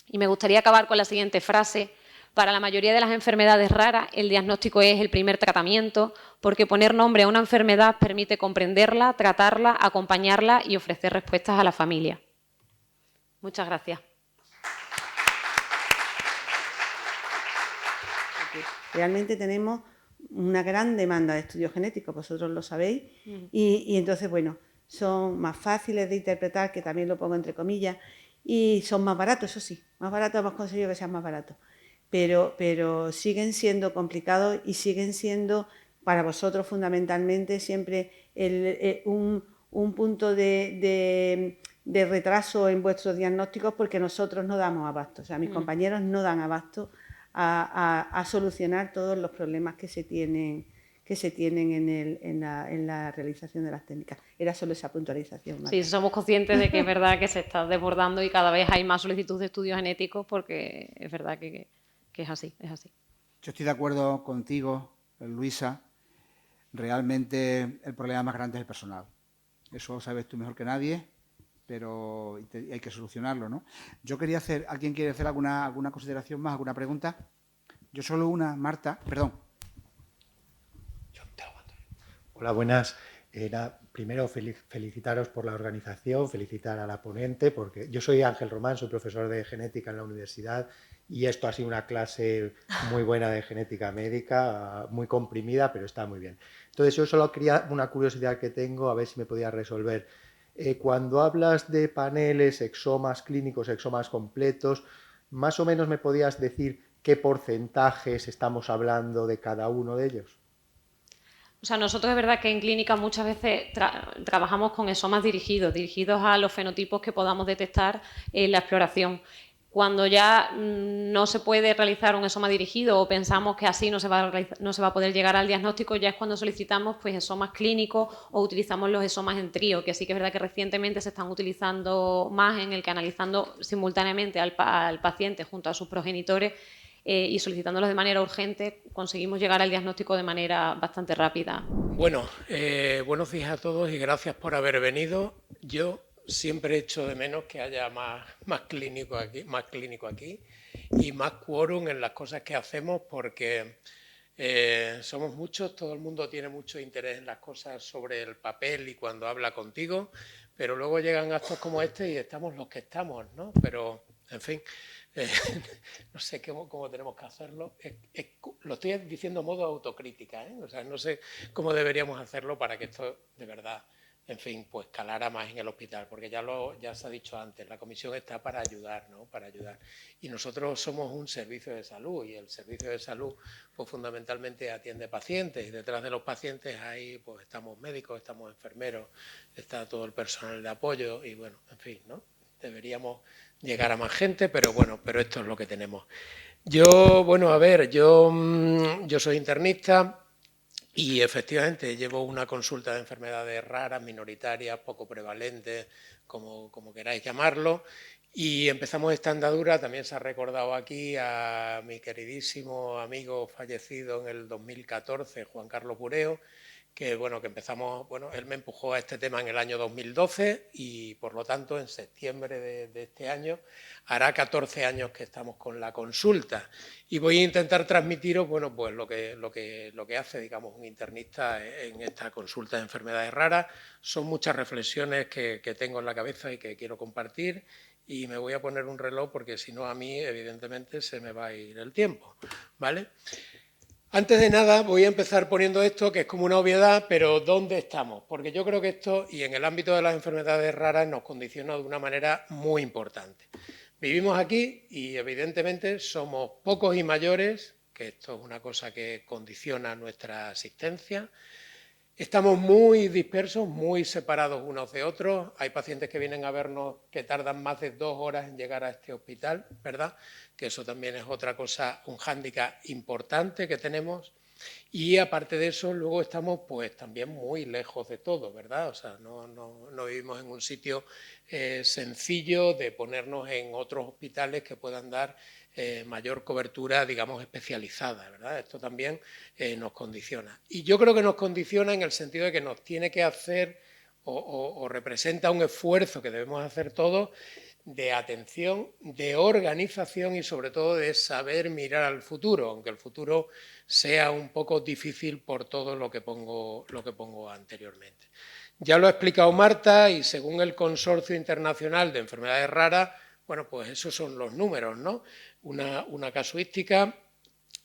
Y me gustaría acabar con la siguiente frase. Para la mayoría de las enfermedades raras, el diagnóstico es el primer tratamiento, porque poner nombre a una enfermedad permite comprenderla, tratarla, acompañarla y ofrecer respuestas a la familia. Muchas gracias. Realmente tenemos una gran demanda de estudios genéticos, vosotros lo sabéis, y entonces, bueno, son más fáciles de interpretar, que también lo pongo entre comillas, y son más baratos, eso sí, más baratos, hemos conseguido que sean más baratos, pero siguen siendo complicados y siguen siendo para vosotros fundamentalmente siempre un punto de retraso en vuestros diagnósticos, porque nosotros no damos abasto, o sea, mis compañeros no dan abasto a solucionar todos los problemas que se tienen en la realización de las técnicas. Era solo esa puntualización, Marta. Sí, somos conscientes de que es verdad que se está desbordando y cada vez hay más solicitudes de estudios genéticos, porque es verdad que es así, es así. Yo estoy de acuerdo contigo, Luisa. Realmente el problema más grande es el personal. Eso lo sabes tú mejor que nadie, pero hay que solucionarlo, ¿no? Yo quería ¿alguien quiere hacer alguna consideración más, alguna pregunta? Yo solo una, Marta, perdón. Yo te lo aguanto. Hola, buenas. Primero felicitaros por la organización, felicitar a la ponente, porque yo soy Ángel Román, soy profesor de genética en la universidad y esto ha sido una clase muy buena de genética médica, muy comprimida, pero está muy bien. Entonces yo solo quería una curiosidad que tengo, a ver si me podía resolver. Cuando hablas de paneles, exomas clínicos, exomas completos, más o menos me podías decir qué porcentajes estamos hablando de cada uno de ellos. O sea, nosotros es verdad que en clínica muchas veces trabajamos con exomas dirigidos a los fenotipos que podamos detectar en la exploración. Cuando ya no se puede realizar un ESOMA dirigido o pensamos que así no se va a poder llegar al diagnóstico, ya es cuando solicitamos pues, ESOMAs clínicos o utilizamos los ESOMAs en trío, que sí que es verdad que recientemente se están utilizando más, en el que analizando simultáneamente al paciente junto a sus progenitores y solicitándolos de manera urgente, conseguimos llegar al diagnóstico de manera bastante rápida. Bueno, buenos días a todos y gracias por haber venido. Yo siempre echo de menos que haya más clínico aquí y más quórum en las cosas que hacemos, porque somos muchos, todo el mundo tiene mucho interés en las cosas sobre el papel y cuando habla contigo, pero luego llegan actos como este y estamos los que estamos, ¿no? Pero, en fin, no sé cómo tenemos que hacerlo. Lo estoy diciendo a modo autocrítica, ¿eh? O sea, no sé cómo deberíamos hacerlo para que esto de verdad, en fin, pues calara más en el hospital, porque ya se ha dicho antes, la comisión está para ayudar, ¿no? Para ayudar. Y nosotros somos un servicio de salud y el servicio de salud pues fundamentalmente atiende pacientes y detrás de los pacientes ahí pues estamos médicos, estamos enfermeros, está todo el personal de apoyo y bueno, en fin, ¿no? Deberíamos llegar a más gente, pero bueno, pero esto es lo que tenemos. Yo, bueno, a ver, yo soy internista y efectivamente llevo una consulta de enfermedades raras, minoritarias, poco prevalentes, como queráis llamarlo, y empezamos esta andadura, también se ha recordado aquí a mi queridísimo amigo fallecido en el 2014, Juan Carlos Bureo, que bueno, que empezamos, bueno, él me empujó a este tema en el año 2012 y por lo tanto en septiembre de este año hará 14 años que estamos con la consulta y voy a intentar transmitiros, bueno, pues lo que hace, digamos, un internista en esta consulta de enfermedades raras. Son muchas reflexiones que tengo en la cabeza y que quiero compartir y me voy a poner un reloj porque si no a mí evidentemente se me va a ir el tiempo, ¿vale? Antes de nada voy a empezar poniendo esto, que es como una obviedad, pero ¿dónde estamos? Porque yo creo que esto, y en el ámbito de las enfermedades raras, nos condiciona de una manera muy importante. Vivimos aquí y evidentemente somos pocos y mayores, que esto es una cosa que condiciona nuestra asistencia. Estamos muy dispersos, muy separados unos de otros. Hay pacientes que vienen a vernos que tardan más de 2 horas en llegar a este hospital, ¿verdad? Que eso también es otra cosa, un hándicap importante que tenemos. Y aparte de eso, luego estamos pues también muy lejos de todo, ¿verdad? O sea, no vivimos en un sitio sencillo de ponernos en otros hospitales que puedan dar mayor cobertura, digamos, especializada, ¿verdad? Esto también nos condiciona. Y yo creo que nos condiciona en el sentido de que nos tiene que hacer o representa un esfuerzo que debemos hacer todos de atención, de organización y sobre todo de saber mirar al futuro, aunque el futuro sea un poco difícil por todo lo que pongo anteriormente. Ya lo ha explicado Marta y según el Consorcio Internacional de Enfermedades Raras, bueno, pues esos son los números, ¿no? Una casuística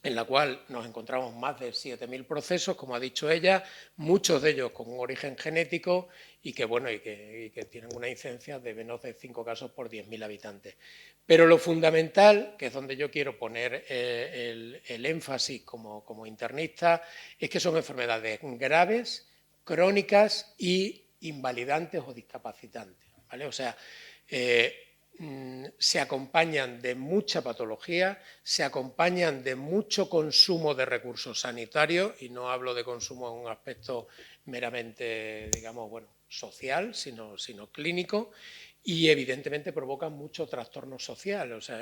en la cual nos encontramos más de 7.000 procesos, como ha dicho ella, muchos de ellos con un origen genético y que, bueno, y que tienen una incidencia de menos de 5 casos por 10.000 habitantes. Pero lo fundamental, que es donde yo quiero poner el énfasis como internista, es que son enfermedades graves, crónicas y invalidantes o discapacitantes, ¿vale? O sea, se acompañan de mucha patología, se acompañan de mucho consumo de recursos sanitarios, y no hablo de consumo en un aspecto meramente, digamos, bueno, social, sino clínico, y evidentemente provocan mucho trastorno social. O sea,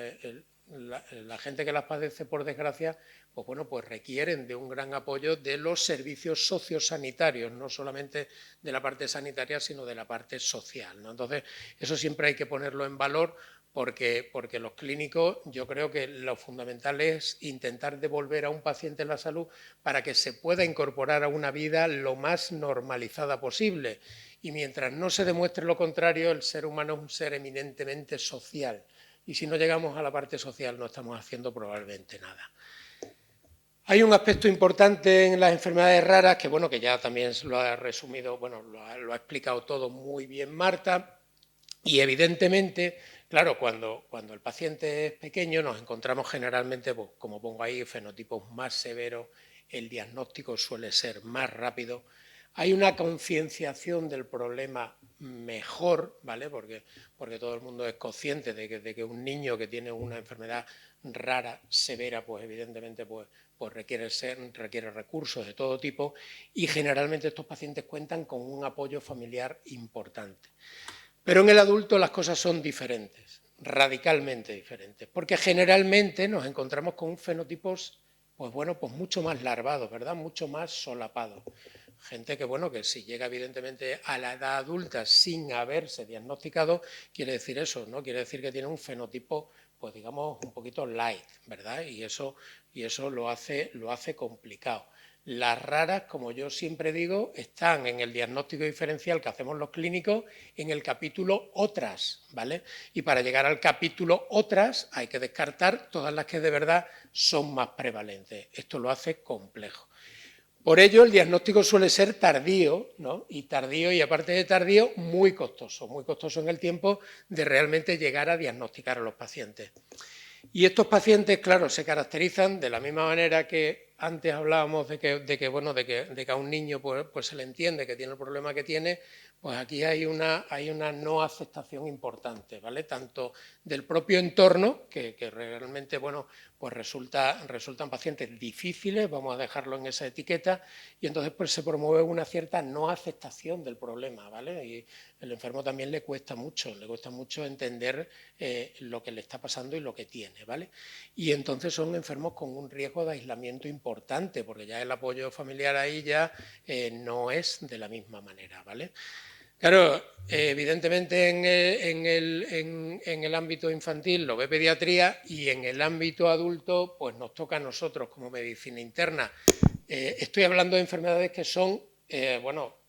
la gente que las padece, por desgracia, pues bueno, pues requieren de un gran apoyo de los servicios sociosanitarios, no solamente de la parte sanitaria, sino de la parte social, ¿no? Entonces, eso siempre hay que ponerlo en valor porque los clínicos, yo creo que lo fundamental es intentar devolver a un paciente la salud para que se pueda incorporar a una vida lo más normalizada posible. Y mientras no se demuestre lo contrario, el ser humano es un ser eminentemente social. Y si no llegamos a la parte social, no estamos haciendo probablemente nada. Hay un aspecto importante en las enfermedades raras que, bueno, que ya también lo ha resumido, bueno, lo ha explicado todo muy bien Marta. Y evidentemente, claro, cuando el paciente es pequeño nos encontramos generalmente, pues, como pongo ahí, fenotipos más severos, el diagnóstico suele ser más rápido. Hay una concienciación del problema mejor, ¿vale? Porque todo el mundo es consciente de que un niño que tiene una enfermedad rara, severa, pues evidentemente pues requiere recursos de todo tipo, y generalmente estos pacientes cuentan con un apoyo familiar importante. Pero en el adulto las cosas son diferentes, radicalmente diferentes, porque generalmente nos encontramos con fenotipos pues mucho más larvados, ¿verdad? Mucho más solapados. Gente que si llega evidentemente a la edad adulta sin haberse diagnosticado, quiere decir eso, ¿no? Quiere decir que tiene un fenotipo, pues digamos, un poquito light, ¿verdad? Y eso lo hace complicado. Las raras, como yo siempre digo, están en el diagnóstico diferencial que hacemos los clínicos en el capítulo otras, ¿vale? Y para llegar al capítulo otras hay que descartar todas las que de verdad son más prevalentes. Esto lo hace complejo. Por ello, el diagnóstico suele ser tardío, ¿no? Y aparte de tardío, muy costoso en el tiempo de realmente llegar a diagnosticar a los pacientes. Y estos pacientes, claro, se caracterizan de la misma manera que antes hablábamos de que a un niño pues se le entiende que tiene el problema que tiene, pues aquí hay una no aceptación importante, ¿vale? Tanto del propio entorno, que realmente, pues resultan pacientes difíciles, vamos a dejarlo en esa etiqueta, y entonces pues se promueve una cierta no aceptación del problema, ¿vale? Y el enfermo también le cuesta mucho entender lo que le está pasando y lo que tiene, ¿vale? Y entonces son enfermos con un riesgo de aislamiento importante, porque ya el apoyo familiar ahí ya no es de la misma manera, ¿vale? Claro, evidentemente en el ámbito infantil lo ve pediatría, y en el ámbito adulto pues nos toca a nosotros como medicina interna. Estoy hablando de enfermedades que son,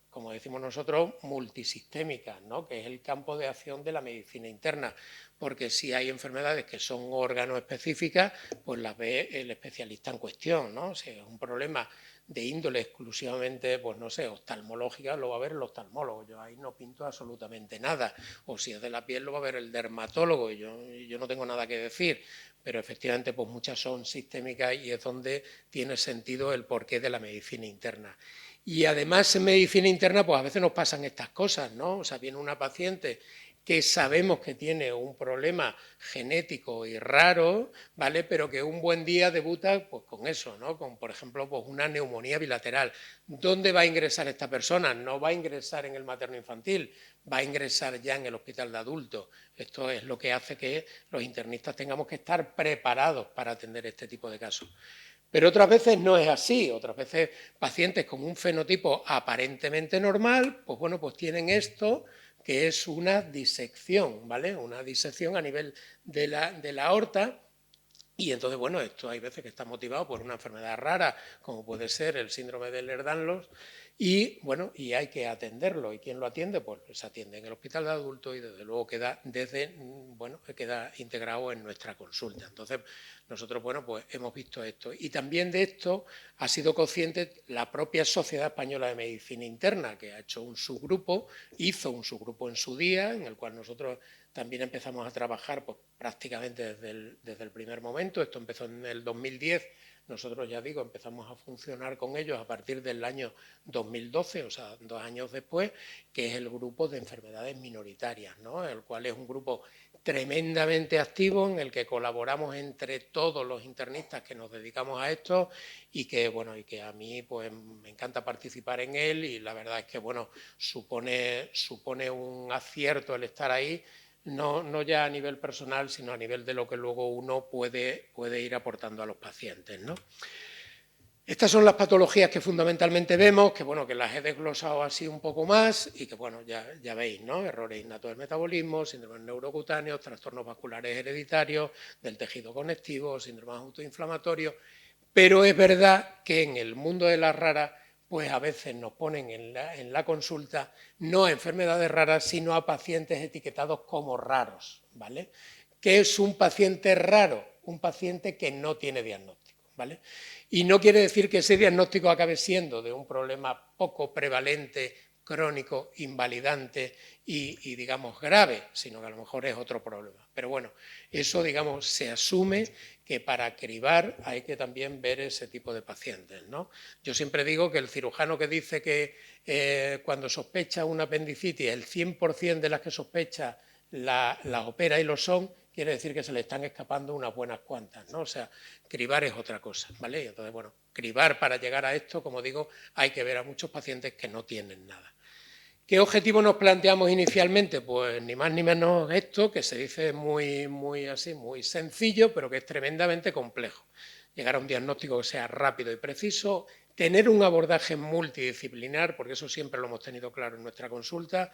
como decimos nosotros, multisistémicas, ¿no? Que es el campo de acción de la medicina interna, porque si hay enfermedades que son órgano específicas, pues las ve el especialista en cuestión, ¿no? Si es un problema de índole exclusivamente, pues no sé, oftalmológica, lo va a ver el oftalmólogo, yo ahí no pinto absolutamente nada, o si es de la piel lo va a ver el dermatólogo, y yo no tengo nada que decir, pero efectivamente pues muchas son sistémicas, y es donde tiene sentido el porqué de la medicina interna. Y además en medicina interna pues a veces nos pasan estas cosas, ¿no? O sea, viene una paciente que sabemos que tiene un problema genético y raro, ¿vale? Pero que un buen día debuta pues con eso, ¿no? Con, por ejemplo, pues una neumonía bilateral. ¿Dónde va a ingresar esta persona? No va a ingresar en el materno-infantil, va a ingresar ya en el hospital de adultos. Esto es lo que hace que los internistas tengamos que estar preparados para atender este tipo de casos. Pero otras veces no es así, otras veces pacientes con un fenotipo aparentemente normal, pues tienen esto, que es una disección, ¿vale? Una disección a nivel de la aorta, y entonces, esto hay veces que está motivado por una enfermedad rara, como puede ser el síndrome de Ehlers-Danlos, y hay que atenderlo. ¿Y quién lo atiende? Pues se atiende en el hospital de adultos, y desde luego queda integrado en nuestra consulta. Entonces, nosotros, pues hemos visto esto. Y también de esto ha sido consciente la propia Sociedad Española de Medicina Interna, que ha hecho un subgrupo, hizo un subgrupo en su día, en el cual nosotros también empezamos a trabajar pues, prácticamente desde el primer momento. Esto empezó en el 2010. Nosotros, ya digo, empezamos a funcionar con ellos a partir del año 2012, o sea, 2 años después, que es el grupo de enfermedades minoritarias, ¿no? El cual es un grupo tremendamente activo, en el que colaboramos entre todos los internistas que nos dedicamos a esto, y que a mí pues me encanta participar en él, y la verdad es que supone un acierto el estar ahí, no ya a nivel personal, sino a nivel de lo que luego uno puede ir aportando a los pacientes, ¿no? Estas son las patologías que fundamentalmente vemos, que las he desglosado así un poco más, y que ya veis, ¿no? Errores innatos del metabolismo, síndromes neurocutáneos, trastornos vasculares hereditarios, del tejido conectivo, síndromes autoinflamatorios. Pero es verdad que en el mundo de las raras, pues a veces nos ponen en la consulta no a enfermedades raras, sino a pacientes etiquetados como raros, ¿vale? ¿Qué es un paciente raro? Un paciente que no tiene diagnóstico, ¿vale? Y no quiere decir que ese diagnóstico acabe siendo de un problema poco prevalente, crónico, invalidante y, digamos, grave, sino que a lo mejor es otro problema. Pero bueno, eso, digamos, se asume que para cribar hay que también ver ese tipo de pacientes, ¿no? Yo siempre digo que el cirujano que dice que cuando sospecha una apendicitis, el 100% de las que sospecha las opera y lo son, quiere decir que se le están escapando unas buenas cuantas, ¿no? O sea, cribar es otra cosa, ¿vale? Entonces, bueno, cribar para llegar a esto, como digo, hay que ver a muchos pacientes que no tienen nada. ¿Qué objetivo nos planteamos inicialmente? Pues ni más ni menos esto, que se dice muy así, muy sencillo, pero que es tremendamente complejo. Llegar a un diagnóstico que sea rápido y preciso, tener un abordaje multidisciplinar, porque eso siempre lo hemos tenido claro en nuestra consulta,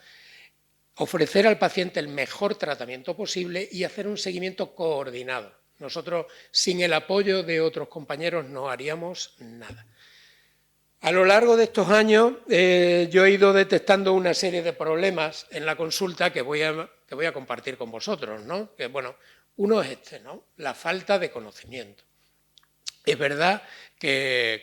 ofrecer al paciente el mejor tratamiento posible y hacer un seguimiento coordinado. Nosotros, sin el apoyo de otros compañeros, no haríamos nada. A lo largo de estos años yo he ido detectando una serie de problemas en la consulta que voy a compartir con vosotros, ¿no? Que, bueno, uno es este, ¿no? La falta de conocimiento. Es verdad que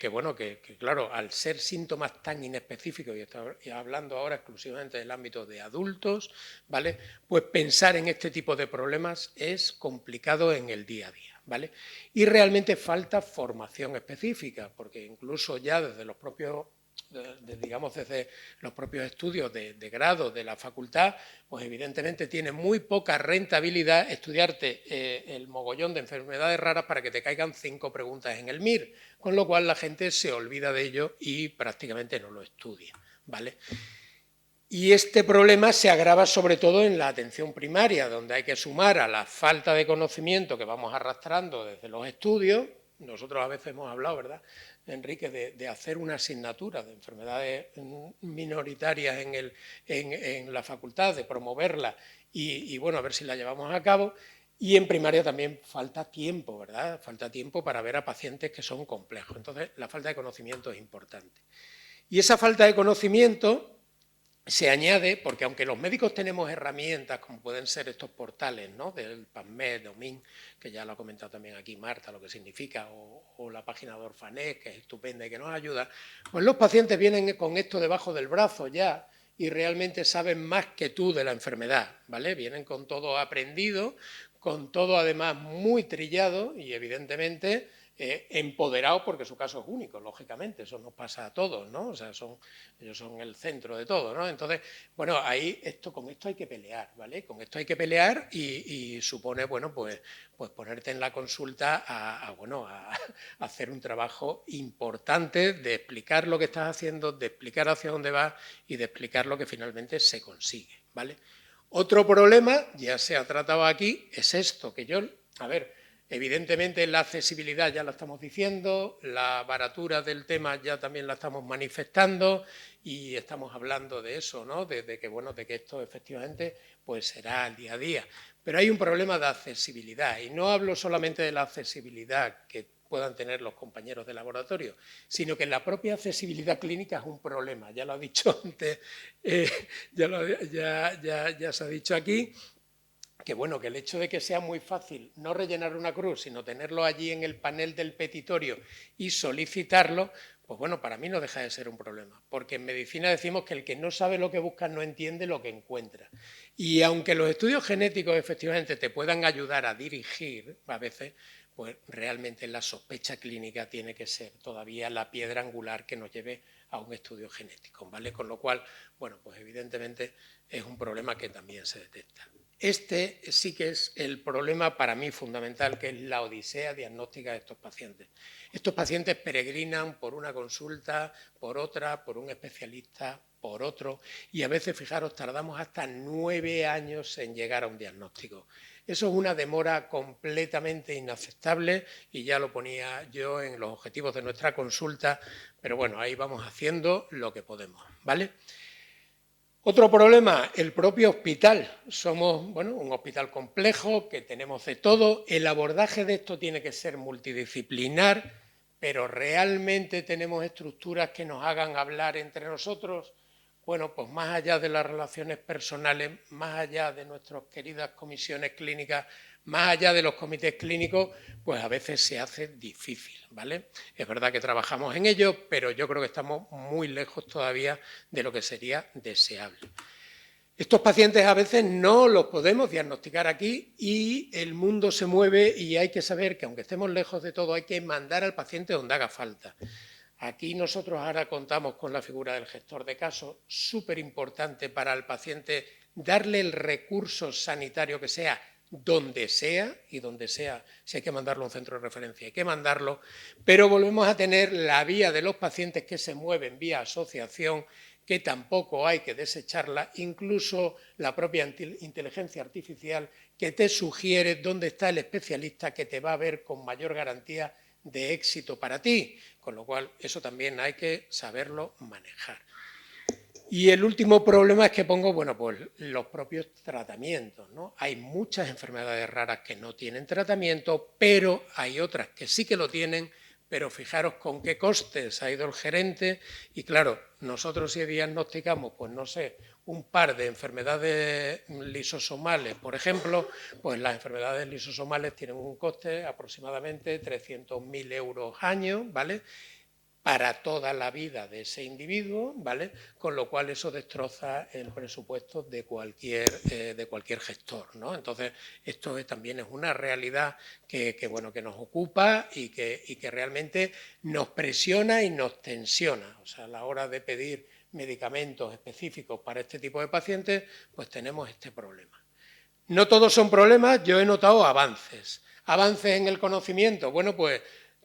claro, al ser síntomas tan inespecíficos, y estoy hablando ahora exclusivamente del ámbito de adultos, ¿vale? Pues pensar en este tipo de problemas es complicado en el día a día, ¿vale? Y realmente falta formación específica, porque incluso ya desde los propios desde los propios estudios de grado de la facultad, pues evidentemente tiene muy poca rentabilidad estudiarte el mogollón de enfermedades raras para que te caigan 5 preguntas en el MIR, con lo cual la gente se olvida de ello y prácticamente no lo estudia, ¿vale? Y este problema se agrava sobre todo en la atención primaria, donde hay que sumar a la falta de conocimiento que vamos arrastrando desde los estudios. Nosotros a veces hemos hablado, ¿verdad, Enrique, de hacer una asignatura de enfermedades minoritarias en la facultad, de promoverla y bueno, a ver si la llevamos a cabo. Y en primaria también falta tiempo, ¿verdad? Falta tiempo para ver a pacientes que son complejos. Entonces, la falta de conocimiento es importante. Y esa falta de conocimiento se añade, porque aunque los médicos tenemos herramientas como pueden ser estos portales, ¿no? Del PubMed, OMIN, que ya lo ha comentado también aquí Marta, lo que significa, o la página de Orfanet, que es estupenda y que nos ayuda, pues los pacientes vienen con esto debajo del brazo ya y realmente saben más que tú de la enfermedad, ¿vale? Vienen con todo aprendido, con todo además muy trillado y evidentemente empoderado, porque su caso es único, lógicamente, eso nos pasa a todos, ¿no? O sea, ellos son el centro de todo, ¿no? Entonces, bueno, con esto hay que pelear, ¿vale? Con esto hay que pelear y supone, bueno, pues ponerte en la consulta a hacer un trabajo importante de explicar lo que estás haciendo, de explicar hacia dónde vas y de explicar lo que finalmente se consigue, ¿vale? Otro problema, ya se ha tratado aquí, es esto, evidentemente la accesibilidad ya la estamos diciendo, la baratura del tema ya también la estamos manifestando y estamos hablando de eso, ¿no? De que esto efectivamente pues será el día a día. Pero hay un problema de accesibilidad y no hablo solamente de la accesibilidad que puedan tener los compañeros de laboratorio, sino que la propia accesibilidad clínica es un problema, ya lo ha dicho antes, ya se ha dicho aquí, que bueno, que el hecho de que sea muy fácil no rellenar una cruz, sino tenerlo allí en el panel del petitorio y solicitarlo, pues bueno, para mí no deja de ser un problema, porque en medicina decimos que el que no sabe lo que busca no entiende lo que encuentra. Y aunque los estudios genéticos efectivamente te puedan ayudar a dirigir a veces, pues realmente la sospecha clínica tiene que ser todavía la piedra angular que nos lleve a un estudio genético, ¿vale? Con lo cual, bueno, pues evidentemente es un problema que también se detecta. Este sí que es el problema para mí fundamental, que es la odisea diagnóstica de estos pacientes. Estos pacientes peregrinan por una consulta, por otra, por un especialista, por otro, y a veces, fijaros, tardamos hasta 9 años en llegar a un diagnóstico. Eso es una demora completamente inaceptable y ya lo ponía yo en los objetivos de nuestra consulta, pero bueno, ahí vamos haciendo lo que podemos, ¿vale? Otro problema, el propio hospital. Somos un hospital complejo, que tenemos de todo. El abordaje de esto tiene que ser multidisciplinar, pero ¿realmente tenemos estructuras que nos hagan hablar entre nosotros? Bueno, pues más allá de las relaciones personales, más allá de nuestras queridas comisiones clínicas, más allá de los comités clínicos, pues a veces se hace difícil, ¿vale? Es verdad que trabajamos en ello, pero yo creo que estamos muy lejos todavía de lo que sería deseable. Estos pacientes a veces no los podemos diagnosticar aquí y el mundo se mueve y hay que saber que aunque estemos lejos de todo hay que mandar al paciente donde haga falta. Aquí nosotros ahora contamos con la figura del gestor de caso, súper importante para el paciente darle el recurso sanitario que sea donde sea, y donde sea, si hay que mandarlo a un centro de referencia hay que mandarlo, pero volvemos a tener la vía de los pacientes que se mueven vía asociación, que tampoco hay que desecharla, incluso la propia inteligencia artificial que te sugiere dónde está el especialista que te va a ver con mayor garantía de éxito para ti, con lo cual eso también hay que saberlo manejar. Y el último problema es que pongo, bueno, pues los propios tratamientos, ¿no? Hay muchas enfermedades raras que no tienen tratamiento, pero hay otras que sí que lo tienen, pero fijaros con qué costes ha ido el gerente y claro, nosotros si diagnosticamos, pues no sé, un par de enfermedades lisosomales, por ejemplo, pues las enfermedades lisosomales tienen un coste aproximadamente 300.000 euros año, ¿vale?, para toda la vida de ese individuo, ¿vale?, con lo cual eso destroza el presupuesto de cualquier gestor, ¿no? Entonces, esto también es una realidad que nos ocupa y que realmente nos presiona y nos tensiona. O sea, a la hora de pedir medicamentos específicos para este tipo de pacientes, pues tenemos este problema. No todos son problemas, yo he notado avances. Avances en el conocimiento, bueno, pues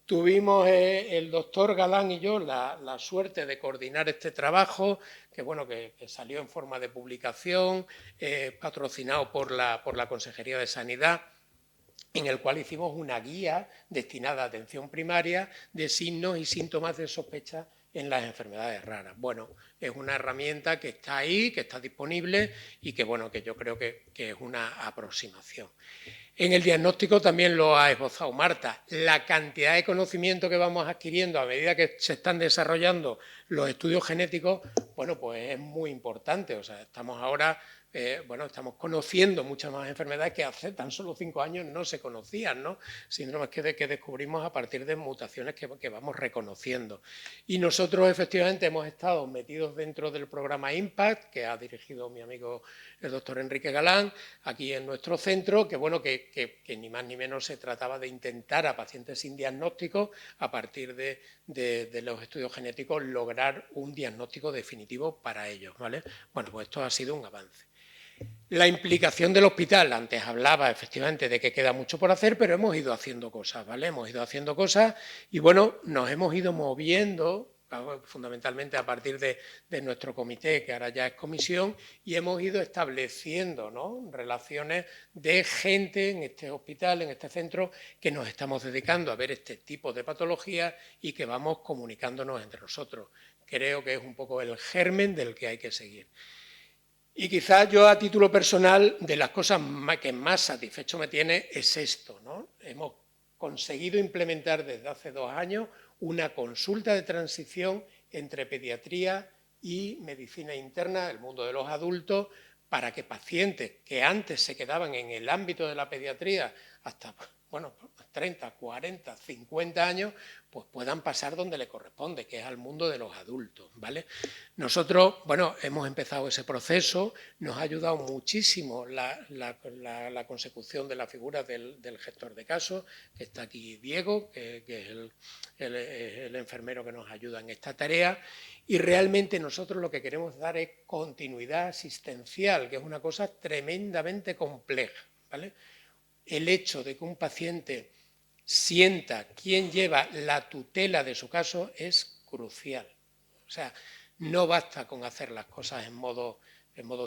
tuvimos el doctor Galán y yo la suerte de coordinar este trabajo, que salió en forma de publicación, patrocinado por la Consejería de Sanidad, en el cual hicimos una guía destinada a atención primaria de signos y síntomas de sospecha en las enfermedades raras. Bueno, es una herramienta que está ahí, que está disponible y que yo creo que es una aproximación. En el diagnóstico también lo ha esbozado Marta. La cantidad de conocimiento que vamos adquiriendo a medida que se están desarrollando los estudios genéticos, pues es muy importante. O sea, estamos ahora estamos conociendo muchas más enfermedades que hace tan solo 5 años no se conocían, ¿no? Síndromes que descubrimos a partir de mutaciones que vamos reconociendo. Y nosotros efectivamente hemos estado metidos dentro del programa IMPACT, que ha dirigido mi amigo el doctor Enrique Galán, aquí en nuestro centro, que ni más ni menos se trataba de intentar a pacientes sin diagnóstico, a partir de los estudios genéticos, lograr un diagnóstico definitivo para ellos, ¿vale? Bueno, pues esto ha sido un avance. La implicación del hospital, antes hablaba efectivamente de que queda mucho por hacer, pero hemos ido haciendo cosas, ¿vale? Hemos ido haciendo cosas y nos hemos ido moviendo, fundamentalmente a partir de nuestro comité, que ahora ya es comisión, y hemos ido estableciendo, ¿no?, relaciones de gente en este hospital, en este centro, que nos estamos dedicando a ver este tipo de patologías y que vamos comunicándonos entre nosotros. Creo que es un poco el germen del que hay que seguir. Y quizás yo a título personal, de las cosas que más satisfecho me tiene es esto, ¿no? Hemos conseguido implementar desde hace 2 años una consulta de transición entre pediatría y medicina interna, el mundo de los adultos, para que pacientes que antes se quedaban en el ámbito de la pediatría hasta 30, 40, 50 años, pues puedan pasar donde le corresponde, que es al mundo de los adultos, ¿vale? Nosotros, hemos empezado ese proceso, nos ha ayudado muchísimo la consecución de la figura del gestor de casos, que está aquí Diego, que es el enfermero que nos ayuda en esta tarea, y realmente nosotros lo que queremos dar es continuidad asistencial, que es una cosa tremendamente compleja, ¿vale? El hecho de que un paciente sienta quién lleva la tutela de su caso es crucial. O sea, no basta con hacer las cosas en modo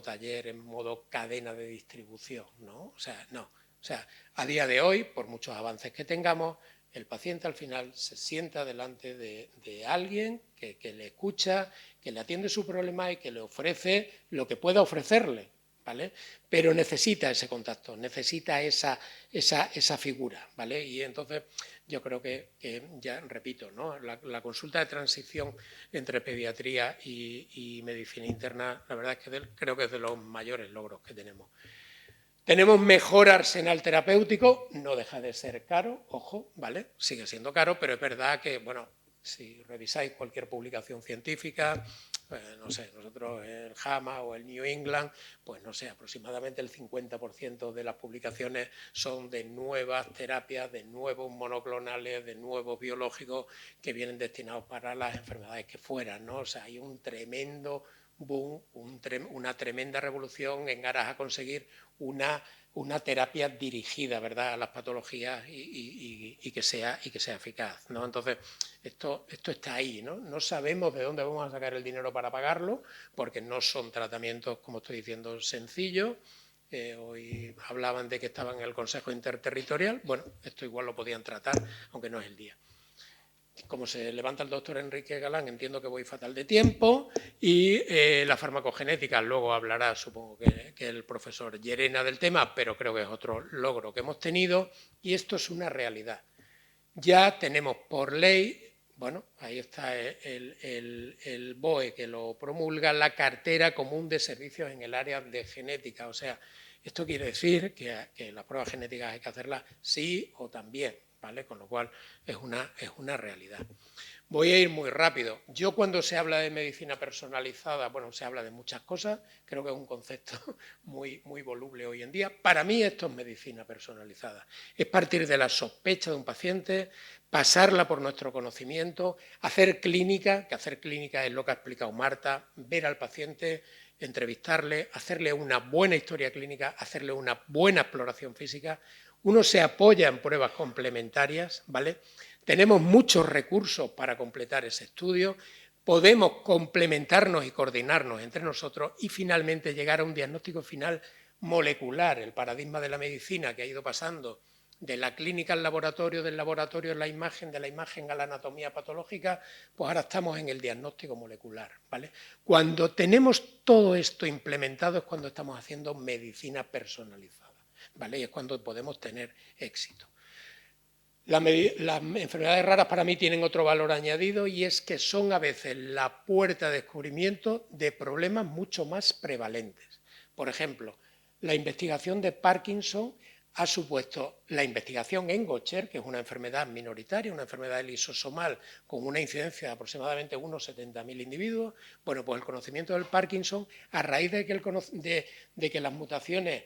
taller, en modo cadena de distribución, ¿no? O sea, no. O sea, a día de hoy, por muchos avances que tengamos, el paciente al final se sienta delante de alguien que le escucha, que le atiende su problema y que le ofrece lo que pueda ofrecerle, ¿vale? Pero necesita ese contacto, necesita esa figura, ¿vale? Y entonces yo creo que ya repito, ¿no?, la consulta de transición entre pediatría y medicina interna, la verdad es que creo que es de los mayores logros que tenemos. Tenemos mejor arsenal terapéutico, no deja de ser caro, ojo, ¿vale? Sigue siendo caro, pero es verdad que, bueno, si revisáis cualquier publicación científica, no sé, nosotros el JAMA o el New England, pues no sé, aproximadamente el 50% de las publicaciones son de nuevas terapias, de nuevos monoclonales, de nuevos biológicos que vienen destinados para las enfermedades que fueran, ¿no? O sea, hay un tremendo boom, una tremenda revolución en aras a conseguir una terapia dirigida, ¿verdad?, a las patologías y que sea eficaz, ¿no? Entonces, esto está ahí, ¿no? No sabemos de dónde vamos a sacar el dinero para pagarlo, porque no son tratamientos, como estoy diciendo, sencillos. Hoy hablaban de que estaban en el Consejo Interterritorial. Bueno, esto igual lo podían tratar, aunque no es el día. Como se levanta el doctor Enrique Galán, entiendo que voy fatal de tiempo, y la farmacogenética, luego hablará, supongo que el profesor Llerena del tema, pero creo que es otro logro que hemos tenido, y esto es una realidad. Ya tenemos por ley, bueno, ahí está el BOE que lo promulga, la cartera común de servicios en el área de genética. O sea, esto quiere decir que las pruebas genéticas hay que hacerlas sí o también, ¿vale? Con lo cual es una realidad. Voy a ir muy rápido. Yo cuando se habla de medicina personalizada, bueno, se habla de muchas cosas, creo que es un concepto muy voluble hoy en día. Para mí esto es medicina personalizada. Es partir de la sospecha de un paciente, pasarla por nuestro conocimiento, hacer clínica, que hacer clínica es lo que ha explicado Marta, ver al paciente, entrevistarle, hacerle una buena historia clínica, hacerle una buena exploración física. Uno se apoya en pruebas complementarias, ¿vale? Tenemos muchos recursos para completar ese estudio, podemos complementarnos y coordinarnos entre nosotros y finalmente llegar a un diagnóstico final molecular, el paradigma de la medicina que ha ido pasando de la clínica al laboratorio, del laboratorio a la imagen, de la imagen a la anatomía patológica, pues ahora estamos en el diagnóstico molecular, ¿vale? Cuando tenemos todo esto implementado es cuando estamos haciendo medicina personalizada, ¿vale? Y es cuando podemos tener éxito. Las enfermedades raras para mí tienen otro valor añadido y es que son a veces la puerta de descubrimiento de problemas mucho más prevalentes. Por ejemplo, la investigación de Parkinson ha supuesto la investigación en Gaucher, que es una enfermedad minoritaria, una enfermedad lisosomal con una incidencia de aproximadamente unos 70.000 individuos. Bueno, pues el conocimiento del Parkinson, a raíz de que las mutaciones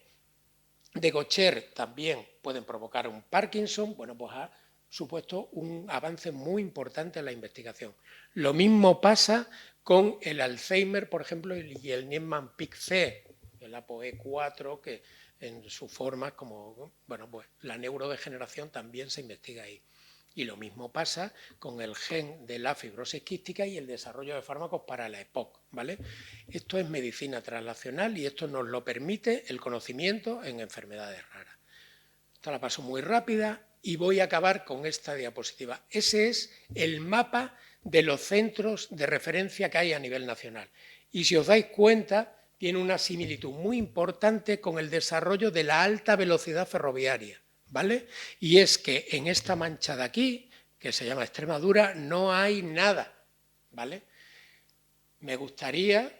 de Gaucher también pueden provocar un Parkinson, bueno, pues ha supuesto un avance muy importante en la investigación. Lo mismo pasa con el Alzheimer, por ejemplo, y el Niemann-Pick-C, el ApoE4, que en su forma como, bueno, pues la neurodegeneración también se investiga ahí. Y lo mismo pasa con el gen de la fibrosis quística y el desarrollo de fármacos para la EPOC, ¿vale? Esto es medicina translacional y esto nos lo permite el conocimiento en enfermedades raras. Esta la paso muy rápida y voy a acabar con esta diapositiva. Ese es el mapa de los centros de referencia que hay a nivel nacional. Y si os dais cuenta, tiene una similitud muy importante con el desarrollo de la alta velocidad ferroviaria, ¿vale? Y es que en esta mancha de aquí, que se llama Extremadura, no hay nada, ¿vale? Me gustaría,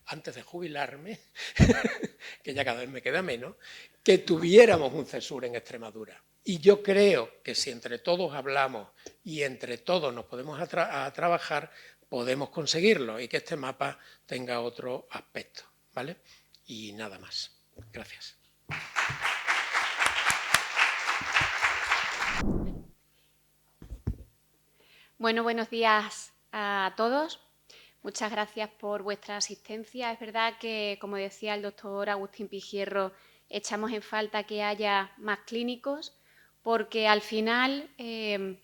antes de jubilarme, que ya cada vez me queda menos, que tuviéramos un CESUR en Extremadura. Y yo creo que si entre todos hablamos y entre todos nos podemos a trabajar, podemos conseguirlo y que este mapa tenga otro aspecto, ¿vale? Y nada más. Gracias. Bueno, buenos días a todos. Muchas gracias por vuestra asistencia. Es verdad que, como decía el doctor Agustín Pijierro, echamos en falta que haya más clínicos, porque al final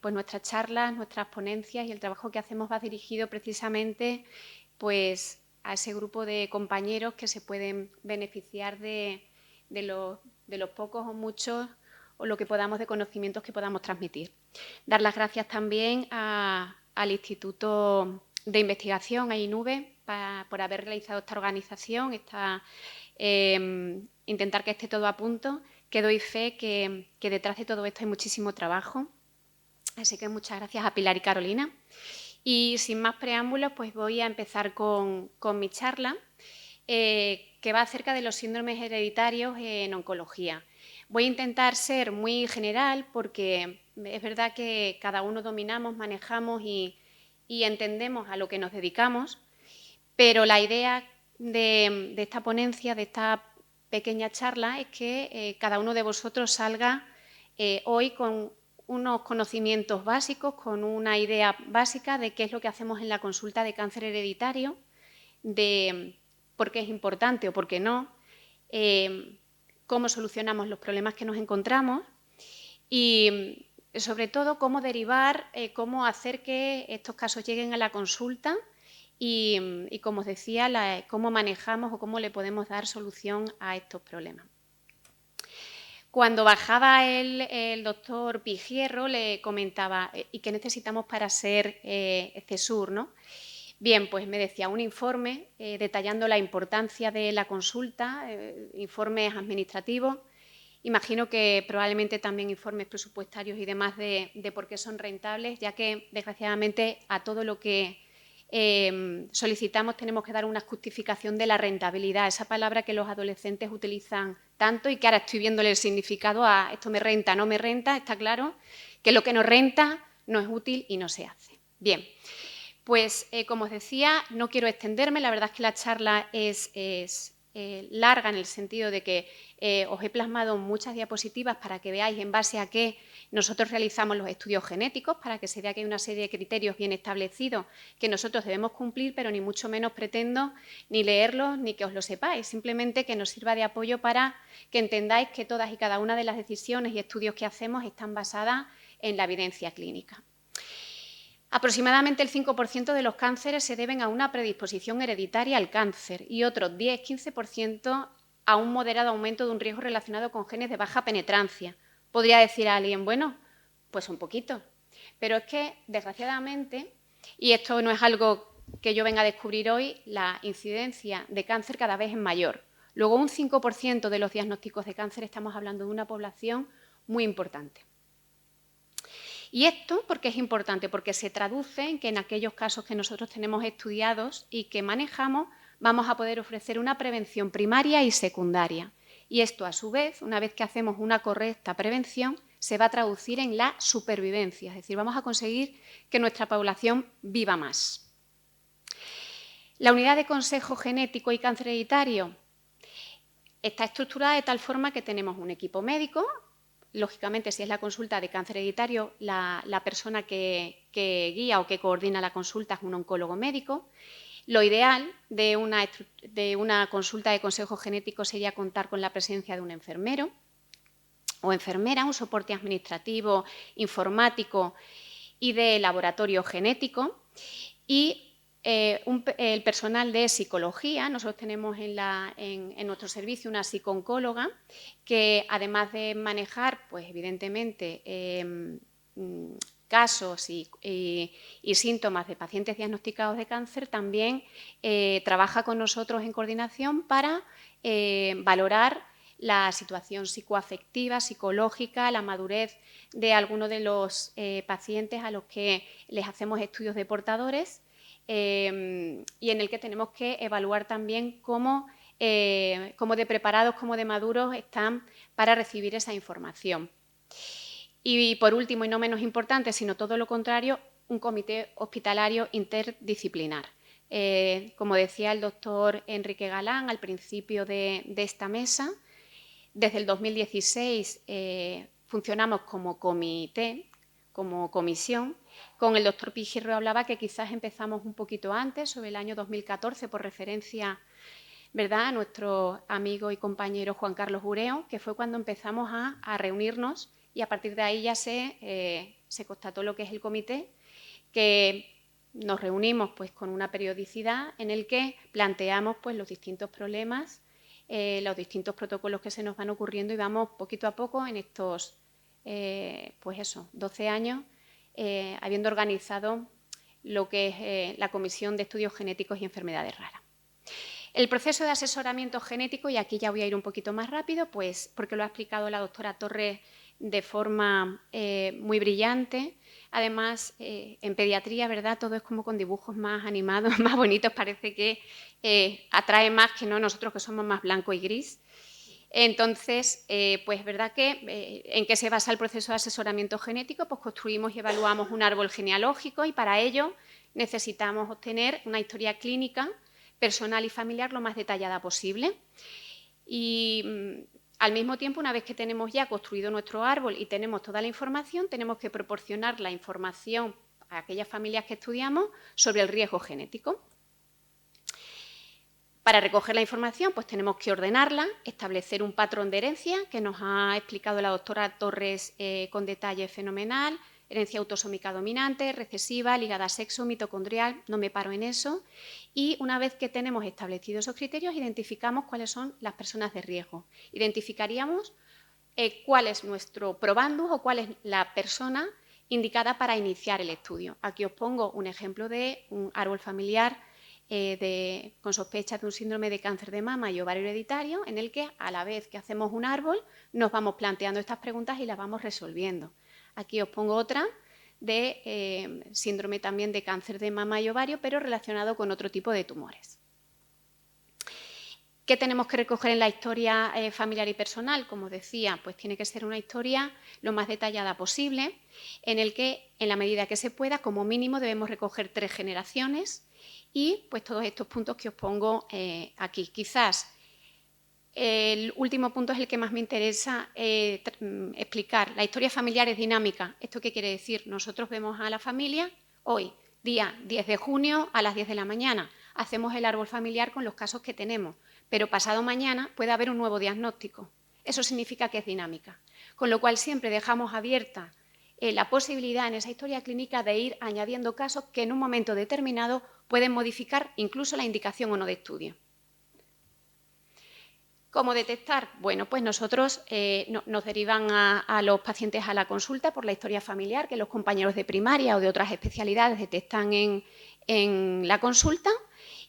pues nuestras charlas, nuestras ponencias y el trabajo que hacemos va dirigido precisamente pues, a ese grupo de compañeros que se pueden beneficiar de los pocos o muchos o lo que podamos de conocimientos que podamos transmitir. Dar las gracias también al Instituto de Investigación, a INUVE, por haber realizado esta organización, intentar que esté todo a punto, que doy fe que detrás de todo esto hay muchísimo trabajo. Así que muchas gracias a Pilar y Carolina. Y sin más preámbulos, pues voy a empezar con mi charla. que va acerca de los síndromes hereditarios en oncología. Voy a intentar ser muy general porque es verdad que cada uno dominamos, manejamos y entendemos a lo que nos dedicamos, pero la idea de esta ponencia, de esta pequeña charla, es que cada uno de vosotros salga hoy con unos conocimientos básicos, con una idea básica de qué es lo que hacemos en la consulta de cáncer hereditario, de por qué es importante o por qué no, cómo solucionamos los problemas que nos encontramos y, sobre todo, cómo derivar, cómo hacer que estos casos lleguen a la consulta y como os decía, cómo manejamos o cómo le podemos dar solución a estos problemas. Cuando bajaba el doctor Pigierro le comentaba ¿y qué necesitamos para ser CESUR, ¿no? Bien, pues me decía un informe detallando la importancia de la consulta, informes administrativos, imagino que probablemente también informes presupuestarios y demás de por qué son rentables, ya que desgraciadamente a todo lo que solicitamos tenemos que dar una justificación de la rentabilidad, esa palabra que los adolescentes utilizan tanto y que ahora estoy viéndole el significado a esto me renta, no me renta, está claro que lo que nos renta no es útil y no se hace. Bien, pues como os decía, no quiero extenderme, la verdad es que la charla es larga en el sentido de que os he plasmado muchas diapositivas para que veáis en base a qué nosotros realizamos los estudios genéticos, para que se vea que hay una serie de criterios bien establecidos que nosotros debemos cumplir, pero ni mucho menos pretendo ni leerlos ni que os lo sepáis, simplemente que nos sirva de apoyo para que entendáis que todas y cada una de las decisiones y estudios que hacemos están basadas en la evidencia clínica. Aproximadamente el 5% de los cánceres se deben a una predisposición hereditaria al cáncer y otro 10-15% a un moderado aumento de un riesgo relacionado con genes de baja penetrancia. Podría decir a alguien, bueno, pues un poquito. Pero es que, desgraciadamente, y esto no es algo que yo venga a descubrir hoy, la incidencia de cáncer cada vez es mayor. Luego, un 5% de los diagnósticos de cáncer estamos hablando de una población muy importante. Y esto, ¿por qué es importante? Porque se traduce en que en aquellos casos que nosotros tenemos estudiados y que manejamos, vamos a poder ofrecer una prevención primaria y secundaria. Y esto, a su vez, una vez que hacemos una correcta prevención, se va a traducir en la supervivencia, es decir, vamos a conseguir que nuestra población viva más. La unidad de consejo genético y cáncer hereditario está estructurada de tal forma que tenemos un equipo médico. Lógicamente, si es la consulta de cáncer hereditario, la persona que guía o que coordina la consulta es un oncólogo médico. Lo ideal de una consulta de consejo genético sería contar con la presencia de un enfermero o enfermera, un soporte administrativo, informático y de laboratorio genético y el personal de psicología. Nosotros tenemos en nuestro servicio una psicooncóloga que, además de manejar, pues evidentemente, casos y síntomas de pacientes diagnosticados de cáncer, también trabaja con nosotros en coordinación para valorar la situación psicoafectiva, psicológica, la madurez de algunos de los pacientes a los que les hacemos estudios de portadores, y en el que tenemos que evaluar también cómo de preparados, cómo de maduros están para recibir esa información. Y por último, y no menos importante, sino todo lo contrario, un comité hospitalario interdisciplinar. Como decía el doctor Enrique Galán al principio de esta mesa, desde el 2016 funcionamos como comité, como comisión. Con el doctor Pigierro hablaba que quizás empezamos un poquito antes, sobre el año 2014, por referencia, ¿verdad?, a nuestro amigo y compañero Juan Carlos Ureo, que fue cuando empezamos a reunirnos y a partir de ahí ya se constató lo que es el comité, que nos reunimos pues, con una periodicidad en el que planteamos pues, los distintos problemas, los distintos protocolos que se nos van ocurriendo y vamos poquito a poco en estos 12 años habiendo organizado lo que es la Comisión de Estudios Genéticos y Enfermedades Raras. El proceso de asesoramiento genético, y aquí ya voy a ir un poquito más rápido, pues porque lo ha explicado la doctora Torres de forma muy brillante. Además, en pediatría, ¿verdad?, todo es como con dibujos más animados, más bonitos, parece que atrae más que no nosotros que somos más blanco y gris. Entonces, pues verdad que en qué se basa el proceso de asesoramiento genético, pues construimos y evaluamos un árbol genealógico y para ello necesitamos obtener una historia clínica, personal y familiar lo más detallada posible. Y al mismo tiempo, una vez que tenemos ya construido nuestro árbol y tenemos toda la información, tenemos que proporcionar la información a aquellas familias que estudiamos sobre el riesgo genético. Para recoger la información, pues tenemos que ordenarla, establecer un patrón de herencia, que nos ha explicado la doctora Torres con detalle fenomenal, herencia autosómica dominante, recesiva, ligada a sexo, mitocondrial, no me paro en eso. Y una vez que tenemos establecidos esos criterios, identificamos cuáles son las personas de riesgo. Identificaríamos cuál es nuestro probandus o cuál es la persona indicada para iniciar el estudio. Aquí os pongo un ejemplo de un árbol familiar con sospecha de un síndrome de cáncer de mama y ovario hereditario, en el que a la vez que hacemos un árbol nos vamos planteando estas preguntas y las vamos resolviendo. Aquí os pongo otra de síndrome también de cáncer de mama y ovario, pero relacionado con otro tipo de tumores. ¿Qué tenemos que recoger en la historia familiar y personal? Como decía, pues tiene que ser una historia lo más detallada posible, en el que, en la medida que se pueda, como mínimo debemos recoger 3 generaciones y pues todos estos puntos que os pongo aquí. Quizás el último punto es el que más me interesa explicar. La historia familiar es dinámica. ¿Esto qué quiere decir? Nosotros vemos a la familia hoy, día 10 de junio a las 10 de la mañana. Hacemos el árbol familiar con los casos que tenemos, pero pasado mañana puede haber un nuevo diagnóstico. Eso significa que es dinámica. Con lo cual siempre dejamos abierta la posibilidad en esa historia clínica de ir añadiendo casos que en un momento determinado pueden modificar incluso la indicación o no de estudio. ¿Cómo detectar? Bueno, pues nosotros nos derivan a los pacientes a la consulta por la historia familiar, que los compañeros de primaria o de otras especialidades detectan en la consulta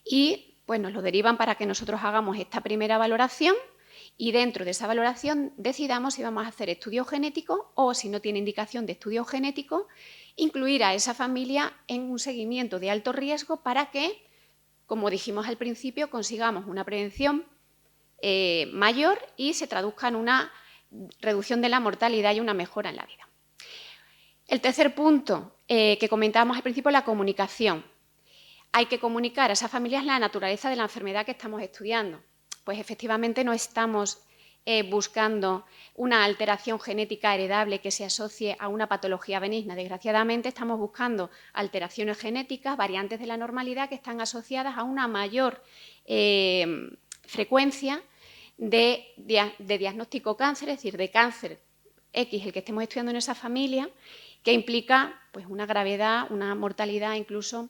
y pues nos lo derivan para que nosotros hagamos esta primera valoración y dentro de esa valoración decidamos si vamos a hacer estudio genético o, si no tiene indicación de estudio genético, incluir a esa familia en un seguimiento de alto riesgo para que, como dijimos al principio, consigamos una prevención mayor y se traduzca en una reducción de la mortalidad y una mejora en la vida. El tercer punto que comentábamos al principio, la comunicación. Hay que comunicar a esas familias la naturaleza de la enfermedad que estamos estudiando. Pues efectivamente no estamos buscando una alteración genética heredable que se asocie a una patología benigna. Desgraciadamente estamos buscando alteraciones genéticas, variantes de la normalidad que están asociadas a una mayor frecuencia de diagnóstico cáncer, es decir, de cáncer X, el que estemos estudiando en esa familia, que implica pues, una gravedad, una mortalidad, incluso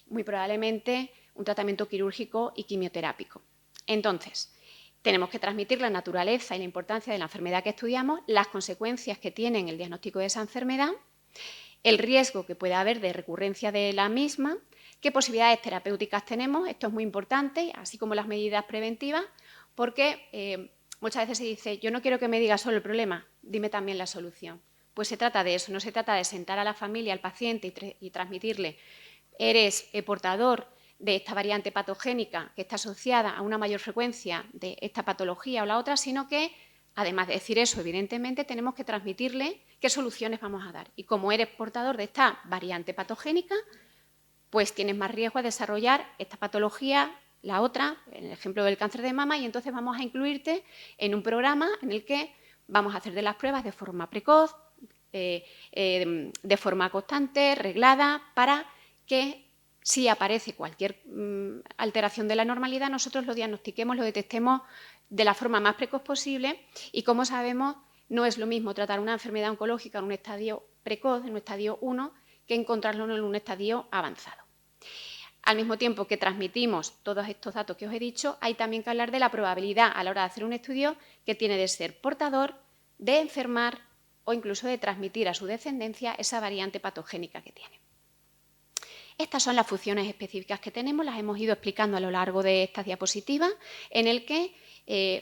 muy probablemente un tratamiento quirúrgico y quimioterápico. Entonces, tenemos que transmitir la naturaleza y la importancia de la enfermedad que estudiamos, las consecuencias que tiene el diagnóstico de esa enfermedad, el riesgo que puede haber de recurrencia de la misma, qué posibilidades terapéuticas tenemos, esto es muy importante, así como las medidas preventivas, porque muchas veces se dice, yo no quiero que me digas solo el problema, dime también la solución. Pues se trata de eso, no se trata de sentar a la familia, al paciente y transmitirle, eres portador de esta variante patogénica que está asociada a una mayor frecuencia de esta patología o la otra, sino que, además de decir eso, evidentemente, tenemos que transmitirle qué soluciones vamos a dar. Y como eres portador de esta variante patogénica, pues tienes más riesgo a desarrollar esta patología, la otra, en el ejemplo del cáncer de mama, y entonces vamos a incluirte en un programa en el que vamos a hacer de las pruebas de forma precoz, de forma constante, reglada, para que si aparece cualquier alteración de la normalidad, nosotros lo diagnostiquemos, lo detectemos de la forma más precoz posible y, como sabemos, no es lo mismo tratar una enfermedad oncológica en un estadio precoz, en un estadio 1, que encontrarlo en un estadio avanzado. Al mismo tiempo que transmitimos todos estos datos que os he dicho, hay también que hablar de la probabilidad a la hora de hacer un estudio que tiene de ser portador, de enfermar o incluso de transmitir a su descendencia esa variante patogénica que tiene. Estas son las funciones específicas que tenemos, las hemos ido explicando a lo largo de estas diapositivas, en el que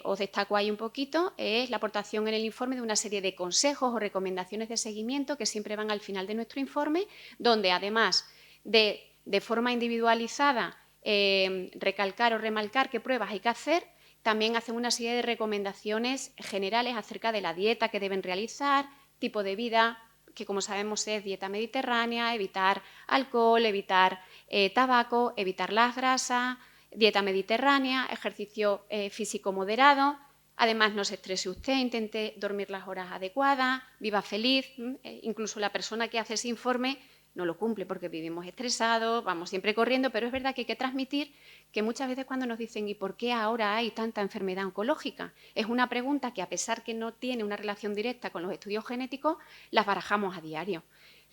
os destaco ahí un poquito, es la aportación en el informe de una serie de consejos o recomendaciones de seguimiento que siempre van al final de nuestro informe, donde además de forma individualizada recalcar o remarcar qué pruebas hay que hacer, también hacen una serie de recomendaciones generales acerca de la dieta que deben realizar, tipo de vida, que como sabemos es dieta mediterránea, evitar alcohol, evitar tabaco, evitar las grasas, dieta mediterránea, ejercicio físico moderado. Además, no se estrese usted, intente dormir las horas adecuadas, viva feliz. Incluso la persona que hace ese informe no lo cumple porque vivimos estresados, vamos siempre corriendo, pero es verdad que hay que transmitir que muchas veces cuando nos dicen ¿y por qué ahora hay tanta enfermedad oncológica? Es una pregunta que, a pesar que no tiene una relación directa con los estudios genéticos, las barajamos a diario.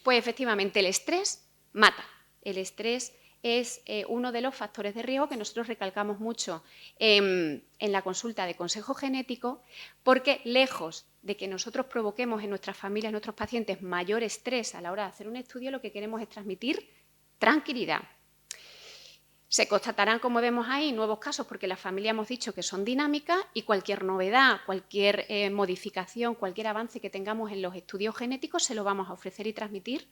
Pues efectivamente el estrés mata. El estrés es uno de los factores de riesgo que nosotros recalcamos mucho en la consulta de consejo genético, porque lejos de que nosotros provoquemos en nuestras familias, en nuestros pacientes, mayor estrés a la hora de hacer un estudio, lo que queremos es transmitir tranquilidad. Se constatarán, como vemos ahí, nuevos casos porque las familias hemos dicho que son dinámicas y cualquier novedad, cualquier modificación, cualquier avance que tengamos en los estudios genéticos se lo vamos a ofrecer y transmitir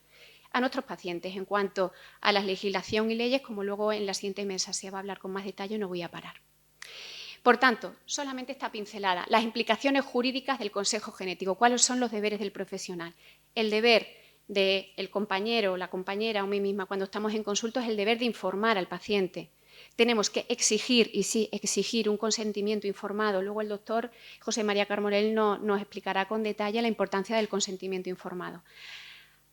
a nuestros pacientes. En cuanto a la legislación y leyes, como luego en la siguiente mesa se va a hablar con más detalle, no voy a parar. Por tanto, solamente esta pincelada, las implicaciones jurídicas del consejo genético, cuáles son los deberes del profesional. El deber del compañero o la compañera o mí misma cuando estamos en consulta es el deber de informar al paciente. Tenemos que exigir, y sí, exigir un consentimiento informado. Luego el doctor José María Carmorel nos explicará con detalle la importancia del consentimiento informado.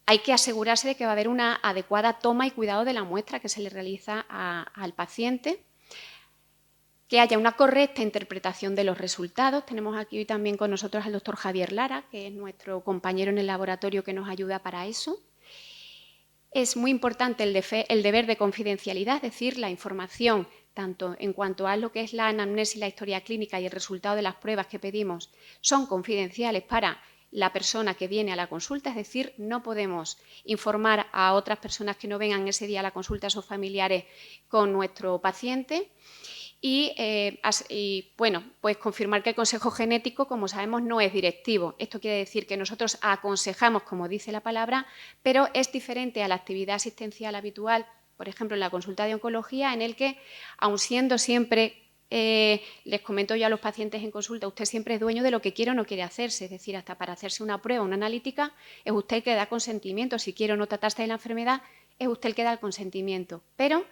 Hay que asegurarse de que va a haber una adecuada toma y cuidado de la muestra que se le realiza al paciente, que haya una correcta interpretación de los resultados. Tenemos aquí hoy también con nosotros al doctor Javier Lara, que es nuestro compañero en el laboratorio que nos ayuda para eso. Es muy importante el deber de confidencialidad, es decir, la información, tanto en cuanto a lo que es la anamnesis, la historia clínica y el resultado de las pruebas que pedimos, son confidenciales para la persona que viene a la consulta, es decir, no podemos informar a otras personas que no vengan ese día a la consulta, a sus familiares, con nuestro paciente. Y bueno, pues confirmar que el consejo genético, como sabemos, no es directivo. Esto quiere decir que nosotros aconsejamos, como dice la palabra, pero es diferente a la actividad asistencial habitual, por ejemplo, en la consulta de oncología, en el que, aun siendo siempre, les comento yo a los pacientes en consulta, usted siempre es dueño de lo que quiere o no quiere hacerse, es decir, hasta para hacerse una prueba, una analítica, es usted el que da consentimiento. Si quiere o no tratarse de la enfermedad, es usted el que da el consentimiento. Pero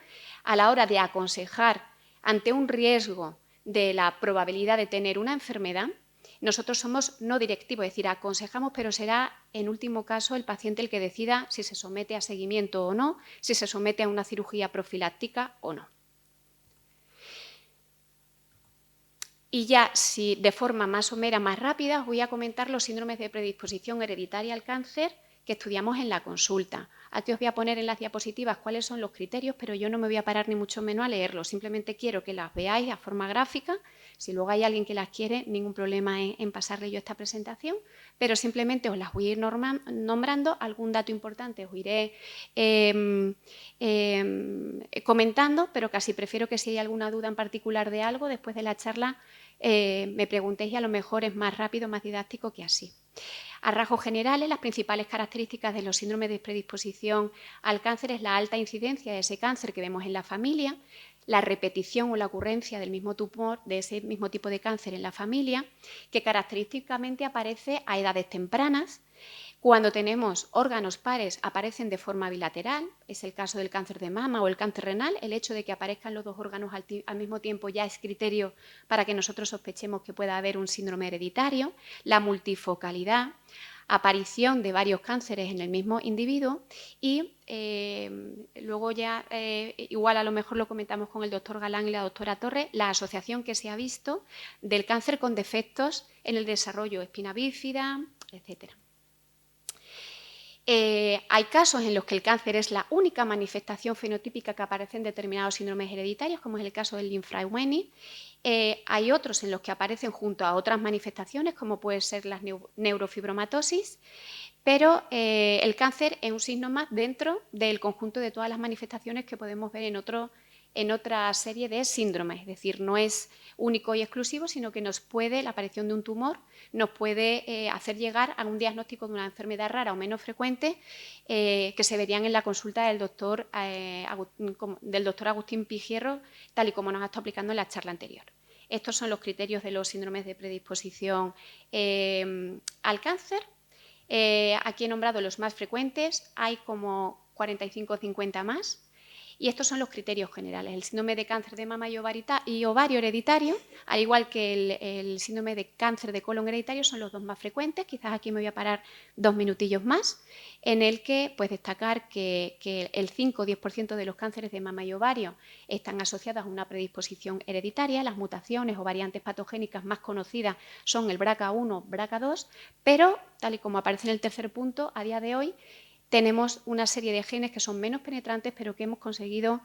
a la hora de aconsejar ante un riesgo de la probabilidad de tener una enfermedad, nosotros somos no directivos, es decir, aconsejamos, pero será en último caso el paciente el que decida si se somete a seguimiento o no, si se somete a una cirugía profiláctica o no. Y ya, si de forma más somera, más rápida, os voy a comentar los síndromes de predisposición hereditaria al cáncer que estudiamos en la consulta. Aquí os voy a poner en las diapositivas cuáles son los criterios, pero yo no me voy a parar ni mucho menos a leerlos. Simplemente quiero que las veáis a forma gráfica. Si luego hay alguien que las quiere, ningún problema en pasarle yo esta presentación, pero simplemente os las voy a ir nombrando. Algún dato importante os iré comentando, pero casi prefiero que si hay alguna duda en particular de algo, después de la charla me preguntéis y a lo mejor es más rápido, más didáctico que así. A rasgos generales, las principales características de los síndromes de predisposición al cáncer es la alta incidencia de ese cáncer que vemos en la familia, la repetición o la ocurrencia del mismo tumor, de ese mismo tipo de cáncer en la familia, que característicamente aparece a edades tempranas. Cuando tenemos órganos pares aparecen de forma bilateral, es el caso del cáncer de mama o el cáncer renal. El hecho de que aparezcan los dos órganos al mismo tiempo ya es criterio para que nosotros sospechemos que pueda haber un síndrome hereditario. La multifocalidad, aparición de varios cánceres en el mismo individuo y luego ya, igual a lo mejor lo comentamos con el doctor Galán y la doctora Torres, la asociación que se ha visto del cáncer con defectos en el desarrollo, espina bífida, etcétera. Hay casos en los que el cáncer es la única manifestación fenotípica que aparece en determinados síndromes hereditarios, como es el caso del Linfrae-Wenny. Hay otros en los que aparecen junto a otras manifestaciones, como puede ser la neurofibromatosis, pero el cáncer es un signo más dentro del conjunto de todas las manifestaciones que podemos ver en otros en otra serie de síndromes, es decir, no es único y exclusivo, sino que la aparición de un tumor nos puede hacer llegar a un diagnóstico de una enfermedad rara o menos frecuente que se verían en la consulta del doctor Agustín Pigierro, tal y como nos ha estado explicando en la charla anterior. Estos son los criterios de los síndromes de predisposición al cáncer. Aquí he nombrado los más frecuentes, hay como 45 o 50 más. Y estos son los criterios generales. El síndrome de cáncer de mama y ovario hereditario, al igual que el síndrome de cáncer de colon hereditario, son los dos más frecuentes. Quizás aquí me voy a parar 2 minutillos más, en el que pues, destacar que el 5 o 10% de los cánceres de mama y ovario están asociados a una predisposición hereditaria. Las mutaciones o variantes patogénicas más conocidas son el BRCA1, BRCA2, pero, tal y como aparece en el tercer punto, a día de hoy, tenemos una serie de genes que son menos penetrantes, pero que hemos conseguido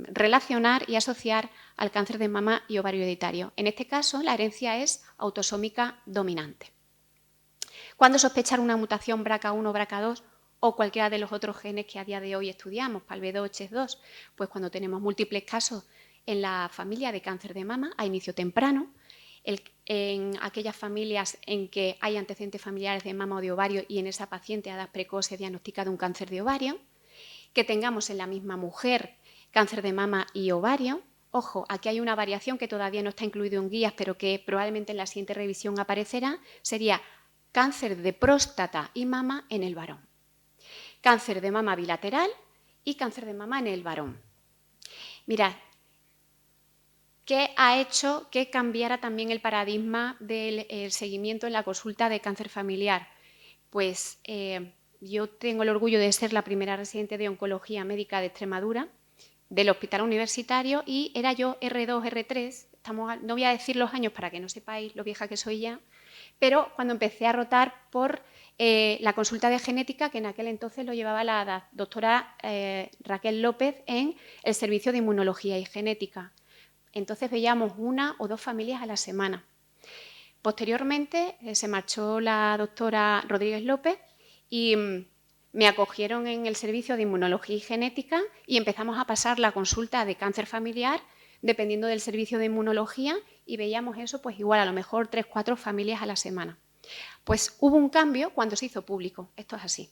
relacionar y asociar al cáncer de mama y ovario hereditario. En este caso, la herencia es autosómica dominante. ¿Cuándo sospechar una mutación BRCA1 o BRCA2 o cualquiera de los otros genes que a día de hoy estudiamos, PALB2, CHES2? Pues cuando tenemos múltiples casos en la familia de cáncer de mama a inicio temprano, en aquellas familias en que hay antecedentes familiares de mama o de ovario y en esa paciente a edad precoz se diagnostica de un cáncer de ovario, que tengamos en la misma mujer cáncer de mama y ovario. Ojo, aquí hay una variación que todavía no está incluido en guías, pero que probablemente en la siguiente revisión aparecerá, sería cáncer de próstata y mama en el varón, cáncer de mama bilateral y cáncer de mama en el varón. Mirad, ¿qué ha hecho que cambiara también el paradigma del seguimiento en la consulta de cáncer familiar? Pues yo tengo el orgullo de ser la primera residente de oncología médica de Extremadura, del hospital universitario, y era yo R2, R3, no voy a decir los años para que no sepáis lo vieja que soy ya, pero cuando empecé a rotar por la consulta de genética, que en aquel entonces lo llevaba la doctora Raquel López en el servicio de inmunología y genética. Entonces veíamos 1 o 2 familias a la semana. Posteriormente se marchó la doctora Rodríguez López y me acogieron en el servicio de inmunología y genética y empezamos a pasar la consulta de cáncer familiar dependiendo del servicio de inmunología y veíamos eso pues igual a lo mejor 3 o 4 familias a la semana. Pues hubo un cambio cuando se hizo público, esto es así.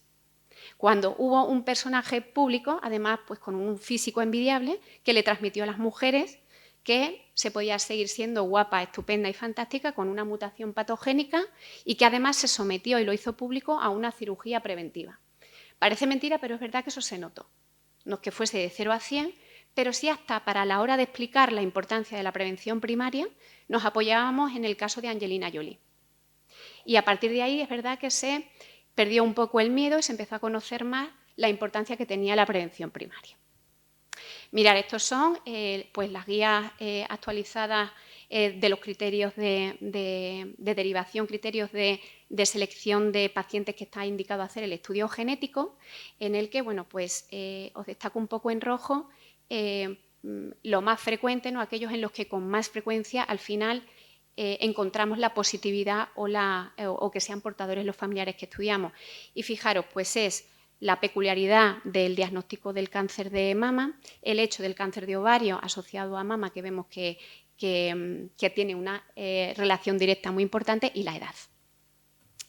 Cuando hubo un personaje público, además pues con un físico envidiable, que le transmitió a las mujeres que se podía seguir siendo guapa, estupenda y fantástica con una mutación patogénica y que además se sometió y lo hizo público a una cirugía preventiva. Parece mentira, pero es verdad que eso se notó. No es que fuese de 0 a 100, pero sí hasta para la hora de explicar la importancia de la prevención primaria nos apoyábamos en el caso de Angelina Jolie. Y a partir de ahí es verdad que se perdió un poco el miedo y se empezó a conocer más la importancia que tenía la prevención primaria. Mirad, estos son pues las guías actualizadas de los criterios de derivación, criterios de selección de pacientes que está indicado hacer el estudio genético, en el que bueno, pues, os destaco un poco en rojo lo más frecuente, ¿no? Aquellos en los que con más frecuencia al final encontramos la positividad o que sean portadores los familiares que estudiamos. Y fijaros, pues es la peculiaridad del diagnóstico del cáncer de mama, el hecho del cáncer de ovario asociado a mama, que vemos que tiene una relación directa muy importante, y la edad.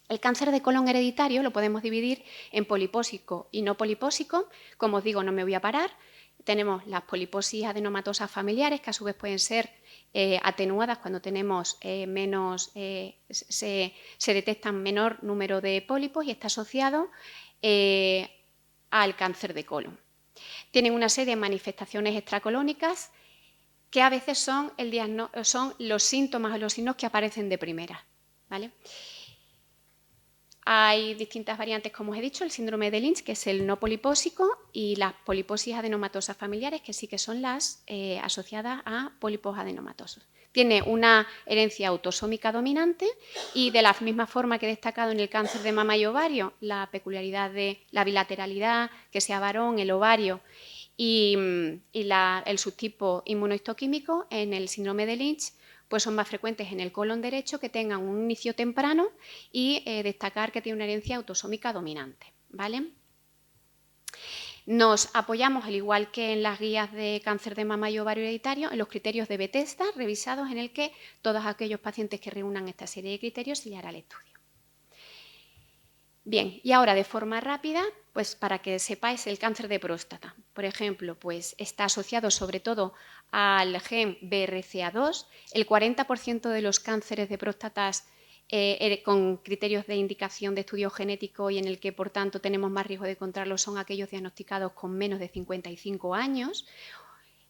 El cáncer de colon hereditario lo podemos dividir en polipósico y no polipósico. Como os digo, no me voy a parar. Tenemos las poliposis adenomatosas familiares, que a su vez pueden ser atenuadas cuando tenemos se detectan menor número de pólipos y está asociado al cáncer de colon. Tienen una serie de manifestaciones extracolónicas que a veces son los síntomas o los signos que aparecen de primera, ¿vale? Hay distintas variantes, como os he dicho, el síndrome de Lynch, que es el no polipósico, y las poliposis adenomatosas familiares, que sí que son las asociadas a pólipos adenomatosos. Tiene una herencia autosómica dominante y de la misma forma que he destacado en el cáncer de mama y ovario, la peculiaridad de la bilateralidad, que sea varón, el ovario y el subtipo inmunohistoquímico, en el síndrome de Lynch pues son más frecuentes en el colon derecho, que tengan un inicio temprano y destacar que tiene una herencia autosómica dominante, ¿vale? Nos apoyamos, al igual que en las guías de cáncer de mama y ovario hereditario, en los criterios de Bethesda revisados, en el que todos aquellos pacientes que reúnan esta serie de criterios se le hará el estudio. Bien, y ahora de forma rápida, pues para que sepáis el cáncer de próstata. Por ejemplo, pues está asociado sobre todo al gen BRCA2. El 40% de los cánceres de próstatas con criterios de indicación de estudio genético y en el que, por tanto, tenemos más riesgo de encontrarlos son aquellos diagnosticados con menos de 55 años.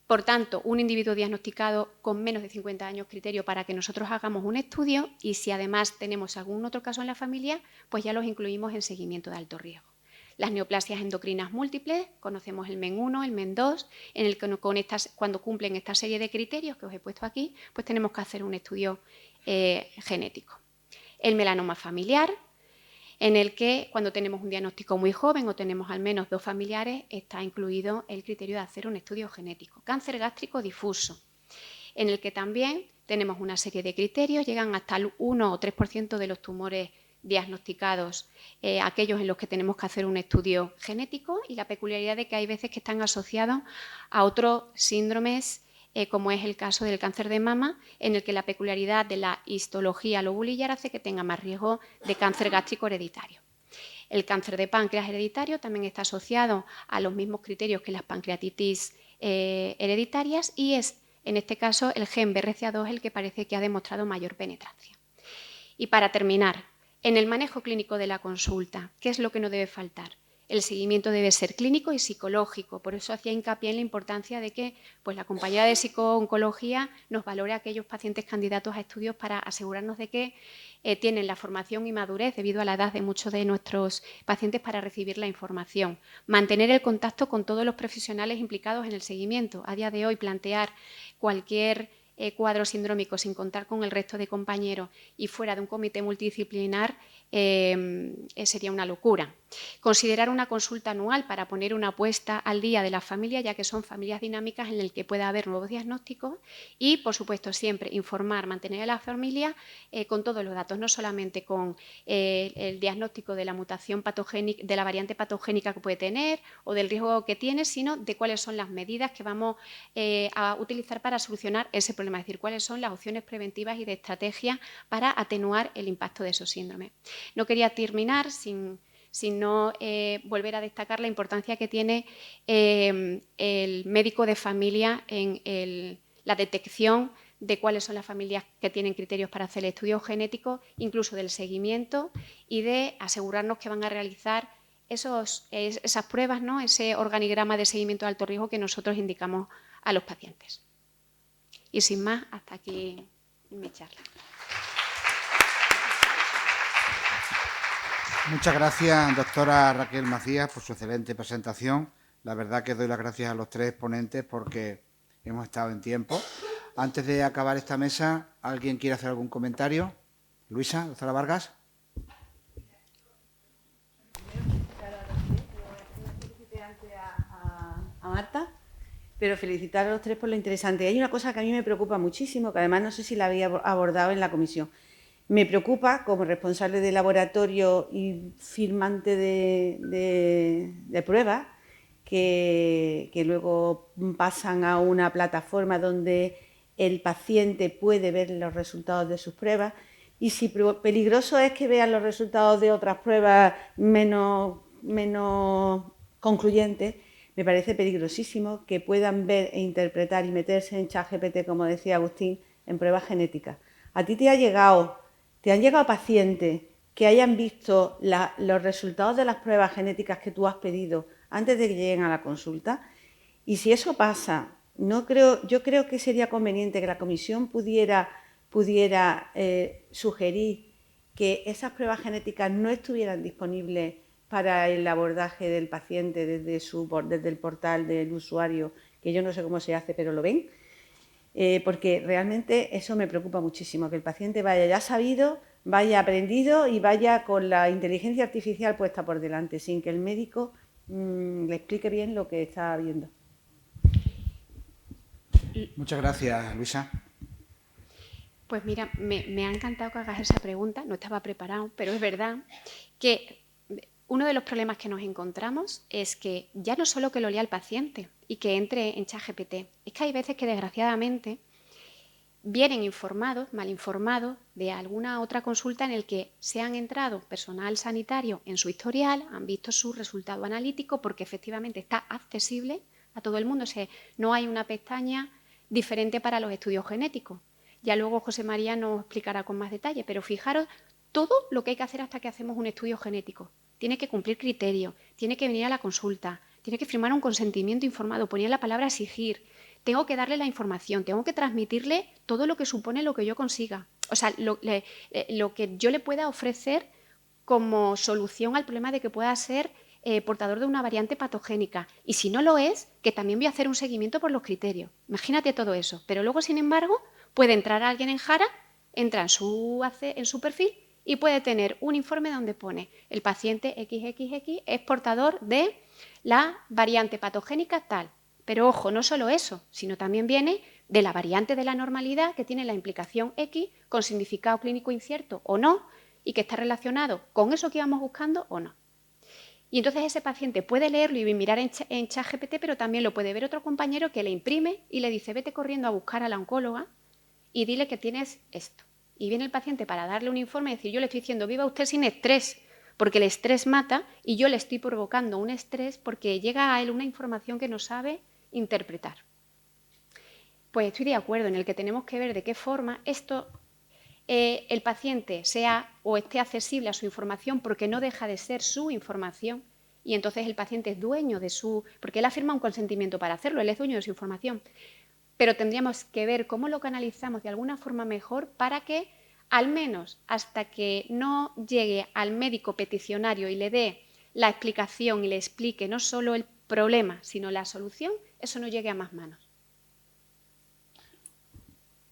Por tanto, un individuo diagnosticado con menos de 50 años criterio para que nosotros hagamos un estudio, y si además tenemos algún otro caso en la familia, pues ya los incluimos en seguimiento de alto riesgo. Las neoplasias endocrinas múltiples, conocemos el MEN1, el MEN2, en el que cuando cumplen esta serie de criterios que os he puesto aquí, pues tenemos que hacer un estudio genético. El melanoma familiar, en el que cuando tenemos un diagnóstico muy joven o tenemos al menos 2 familiares, está incluido el criterio de hacer un estudio genético. Cáncer gástrico difuso, en el que también tenemos una serie de criterios, llegan hasta el 1 o 3% de los tumores diagnosticados, aquellos en los que tenemos que hacer un estudio genético, y la peculiaridad de que hay veces que están asociados a otros síndromes, como es el caso del cáncer de mama, en el que la peculiaridad de la histología lobulillar hace que tenga más riesgo de cáncer gástrico hereditario. El cáncer de páncreas hereditario también está asociado a los mismos criterios que las pancreatitis hereditarias, y es, en este caso, el gen BRCA2 el que parece que ha demostrado mayor penetrancia. Y para terminar, en el manejo clínico de la consulta, ¿qué es lo que no debe faltar? El seguimiento debe ser clínico y psicológico. Por eso hacía hincapié en la importancia de que pues, la compañera de psico-oncología nos valore a aquellos pacientes candidatos a estudios para asegurarnos de que tienen la formación y madurez debido a la edad de muchos de nuestros pacientes para recibir la información. Mantener el contacto con todos los profesionales implicados en el seguimiento. A día de hoy, plantear cualquier cuadro sindrómico sin contar con el resto de compañeros y fuera de un comité multidisciplinar sería una locura. Considerar una consulta anual para poner una apuesta al día de la familia, ya que son familias dinámicas en las que pueda haber nuevos diagnósticos, y, por supuesto, siempre informar, mantener a la familia con todos los datos, no solamente con el diagnóstico de la mutación patogénica, de la variante patogénica que puede tener o del riesgo que tiene, sino de cuáles son las medidas que vamos a utilizar para solucionar ese problema, es decir, cuáles son las opciones preventivas y de estrategia para atenuar el impacto de esos síndromes. No quería terminar sin no volver a destacar la importancia que tiene el médico de familia en la detección de cuáles son las familias que tienen criterios para hacer el estudio genético, incluso del seguimiento, y de asegurarnos que van a realizar esas pruebas, ¿no? Ese organigrama de seguimiento de alto riesgo que nosotros indicamos a los pacientes. Y sin más, hasta aquí mi charla. Muchas gracias, doctora Raquel Macías, por su excelente presentación. La verdad que doy las gracias a los 3 ponentes porque hemos estado en tiempo. Antes de acabar esta mesa, ¿alguien quiere hacer algún comentario? Luisa, doctora Vargas. A Marta, pero felicitar a los 3 por lo interesante. Hay una cosa que a mí me preocupa muchísimo, que además no sé si la había abordado en la comisión. Me preocupa, como responsable de laboratorio y firmante de pruebas, que luego pasan a una plataforma donde el paciente puede ver los resultados de sus pruebas, y si peligroso es que vean los resultados de otras pruebas menos concluyentes, me parece peligrosísimo que puedan ver e interpretar y meterse en ChatGPT, como decía Agustín, en pruebas genéticas. A ti te han llegado pacientes que hayan visto los resultados de las pruebas genéticas que tú has pedido antes de que lleguen a la consulta, y si eso pasa, yo creo que sería conveniente que la comisión pudiera sugerir que esas pruebas genéticas no estuvieran disponibles para el abordaje del paciente desde el portal del usuario, que yo no sé cómo se hace, pero lo ven, porque realmente eso me preocupa muchísimo, que el paciente vaya ya sabido, vaya aprendido y vaya con la inteligencia artificial puesta por delante, sin que el médico le explique bien lo que está viendo. Muchas gracias, Luisa. Pues mira, me ha encantado que hagas esa pregunta, no estaba preparado, pero es verdad que uno de los problemas que nos encontramos es que ya no solo que lo lea el paciente y que entre en ChatGPT, es que hay veces que desgraciadamente vienen informados, mal informados, de alguna otra consulta en el que se han entrado personal sanitario en su historial, han visto su resultado analítico porque efectivamente está accesible a todo el mundo. O sea, no hay una pestaña diferente para los estudios genéticos. Ya luego José María nos explicará con más detalle, pero fijaros todo lo que hay que hacer hasta que hacemos un estudio genético. Tiene que cumplir criterios, tiene que venir a la consulta, tiene que firmar un consentimiento informado, ponía la palabra exigir, tengo que darle la información, tengo que transmitirle todo lo que supone lo que yo consiga. O sea, lo que yo le pueda ofrecer como solución al problema de que pueda ser portador de una variante patogénica. Y si no lo es, que también voy a hacer un seguimiento por los criterios. Imagínate todo eso. Pero luego, sin embargo, puede entrar alguien en Jara, entra en su perfil y puede tener un informe donde pone el paciente XXX es portador de la variante patogénica tal. Pero ojo, no solo eso, sino también viene de la variante de la normalidad que tiene la implicación X con significado clínico incierto o no y que está relacionado con eso que íbamos buscando o no. Y entonces ese paciente puede leerlo y mirar en ChatGPT, pero también lo puede ver otro compañero que le imprime y le dice vete corriendo a buscar a la oncóloga y dile que tienes esto. Y viene el paciente para darle un informe y decir yo le estoy diciendo viva usted sin estrés, porque el estrés mata y yo le estoy provocando un estrés porque llega a él una información que no sabe interpretar. Pues estoy de acuerdo en el que tenemos que ver de qué forma esto el paciente sea o esté accesible a su información porque no deja de ser su información y entonces el paciente es dueño de su... porque él ha firmado un consentimiento para hacerlo, él es dueño de su información. Pero tendríamos que ver cómo lo canalizamos de alguna forma mejor para que al menos hasta que no llegue al médico peticionario y le dé la explicación y le explique no solo el problema, sino la solución, eso no llegue a más manos.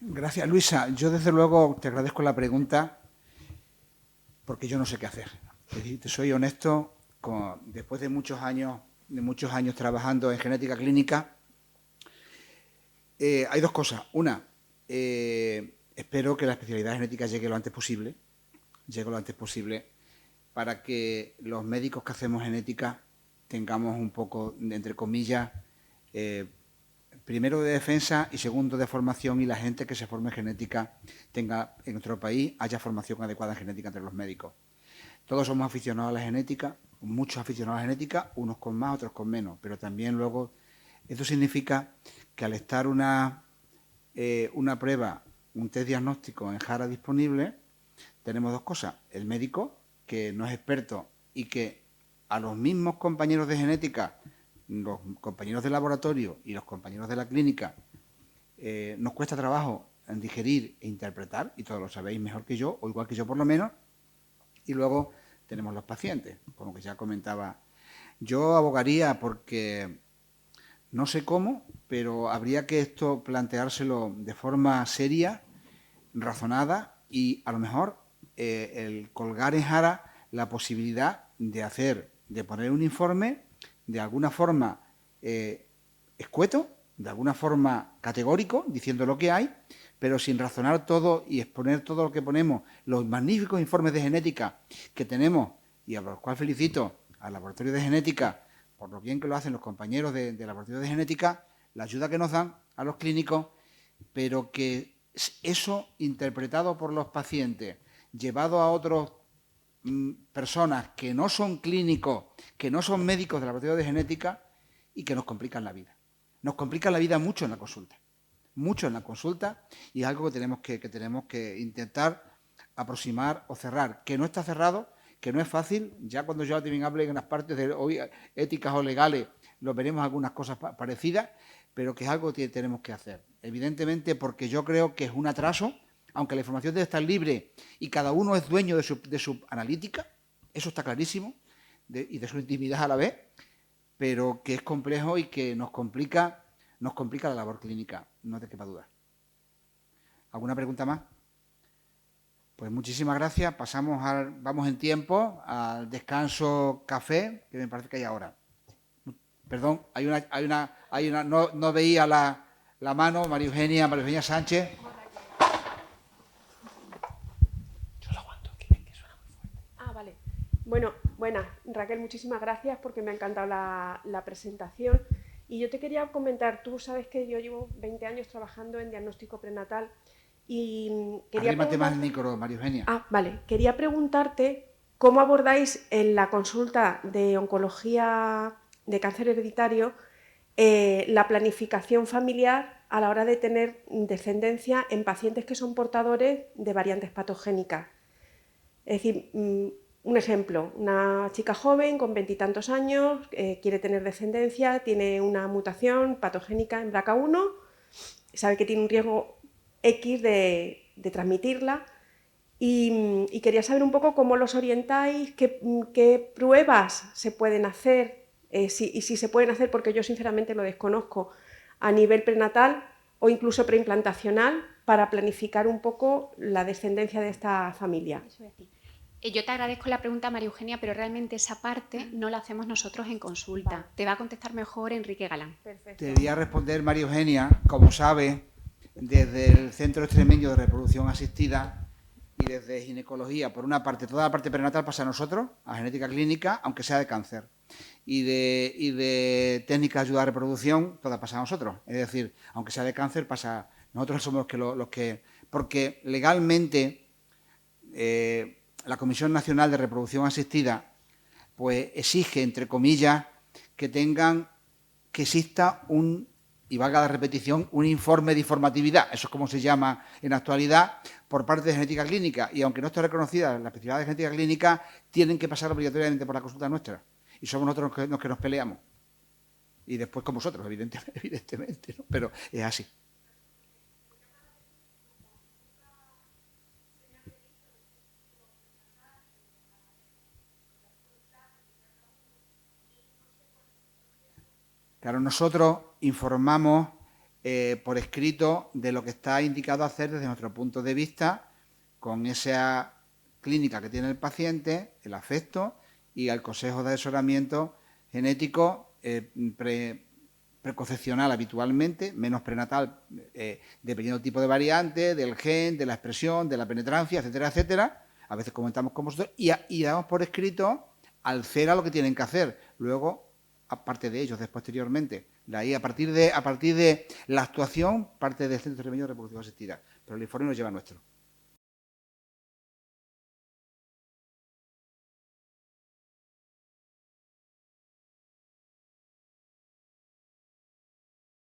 Gracias, Luisa. Yo, desde luego, te agradezco la pregunta porque yo no sé qué hacer. Te soy honesto, después de muchos años trabajando en genética clínica, hay dos cosas. Una, espero que la especialidad genética llegue lo antes posible para que los médicos que hacemos genética tengamos un poco, entre comillas, primero de defensa y segundo de formación, y la gente que se forme en genética tenga en nuestro país haya formación adecuada en genética entre los médicos. Todos somos aficionados a la genética, muchos aficionados a la genética, unos con más, otros con menos, pero también luego esto significa que al estar una prueba, un test diagnóstico en Jara disponible, tenemos dos cosas. El médico, que no es experto y que a los mismos compañeros de genética, los compañeros de laboratorio y los compañeros de la clínica, nos cuesta trabajo en digerir e interpretar, y todos lo sabéis mejor que yo, o igual que yo por lo menos, y luego tenemos los pacientes, como que ya comentaba. Yo abogaría porque, no sé cómo, pero habría que esto planteárselo de forma seria, razonada, y a lo mejor el colgar en Jara la posibilidad de poner un informe de alguna forma escueto, de alguna forma categórico, diciendo lo que hay, pero sin razonar todo y exponer todo lo que ponemos, los magníficos informes de genética que tenemos, y a los cuales felicito al laboratorio de genética por lo bien que lo hacen los compañeros de laboratorio de genética, la ayuda que nos dan a los clínicos, pero que eso interpretado por los pacientes, llevado a otras personas que no son clínicos, que no son médicos de laboratorio de genética, y que nos complican la vida. Nos complican la vida mucho en la consulta, y es algo que tenemos que intentar aproximar o cerrar, que no está cerrado, que no es fácil. Ya cuando yo también hable en las partes de hoy éticas o legales, lo veremos algunas cosas parecidas, pero que es algo que tenemos que hacer. Evidentemente, porque yo creo que es un atraso, aunque la información debe estar libre y cada uno es dueño de su analítica, eso está clarísimo, y de su intimidad a la vez, pero que es complejo y que nos complica la labor clínica, no te quepa duda. ¿Alguna pregunta más? Pues muchísimas gracias. Vamos en tiempo al descanso café, que me parece que hay ahora. Perdón, no veía la mano, María Eugenia Sánchez. Yo lo aguanto, que suena muy fuerte. Ah, vale. Bueno, buenas, Raquel. Raquel, muchísimas gracias porque me ha encantado la presentación. Y yo te quería comentar, tú sabes que yo llevo 20 años trabajando en diagnóstico prenatal y quería Arrímate más el preguntarte... micro, María Eugenia. Ah, vale. Quería preguntarte cómo abordáis en la consulta de oncología de cáncer hereditario la planificación familiar a la hora de tener descendencia en pacientes que son portadores de variantes patogénicas. Es decir, un ejemplo, una chica joven con 20 y tantos años quiere tener descendencia, tiene una mutación patogénica en BRCA1, sabe que tiene un riesgo X de transmitirla y quería saber un poco cómo los orientáis, qué pruebas se pueden hacer y si se pueden hacer, porque yo sinceramente lo desconozco, a nivel prenatal o incluso preimplantacional para planificar un poco la descendencia de esta familia. Yo te agradezco la pregunta, María Eugenia, pero realmente esa parte no la hacemos nosotros en consulta. Vale. Te va a contestar mejor Enrique Galán. Perfecto. Te voy a responder, María Eugenia, como sabe, desde el Centro Extremeño de Reproducción Asistida y desde ginecología, por una parte, toda la parte prenatal pasa a nosotros, a genética clínica, aunque sea de cáncer. Y de técnica de ayuda a la reproducción, toda pasa a nosotros. Es decir, aunque sea de cáncer, pasa. Nosotros somos los que. Porque legalmente la Comisión Nacional de Reproducción Asistida pues exige, entre comillas, que exista un, y valga la repetición, un informe de informatividad. Eso es como se llama en la actualidad por parte de genética clínica. Y aunque no esté reconocida la especialidad de genética clínica, tienen que pasar obligatoriamente por la consulta nuestra. Y somos nosotros los que nos peleamos. Y después con vosotros, evidentemente, ¿no? Pero es así. Claro, nosotros informamos por escrito de lo que está indicado hacer desde nuestro punto de vista con esa clínica que tiene el paciente, el afecto y al consejo de asesoramiento genético preconcepcional habitualmente, menos prenatal, dependiendo del tipo de variante, del gen, de la expresión, de la penetrancia, etcétera, etcétera. A veces comentamos con vosotros y damos por escrito al CERA lo que tienen que hacer. Luego, aparte de ellos, posteriormente. De ahí, a partir de la actuación, parte del Centro Extremeño de Reproducción Asistida. Pero el informe nos lleva nuestro.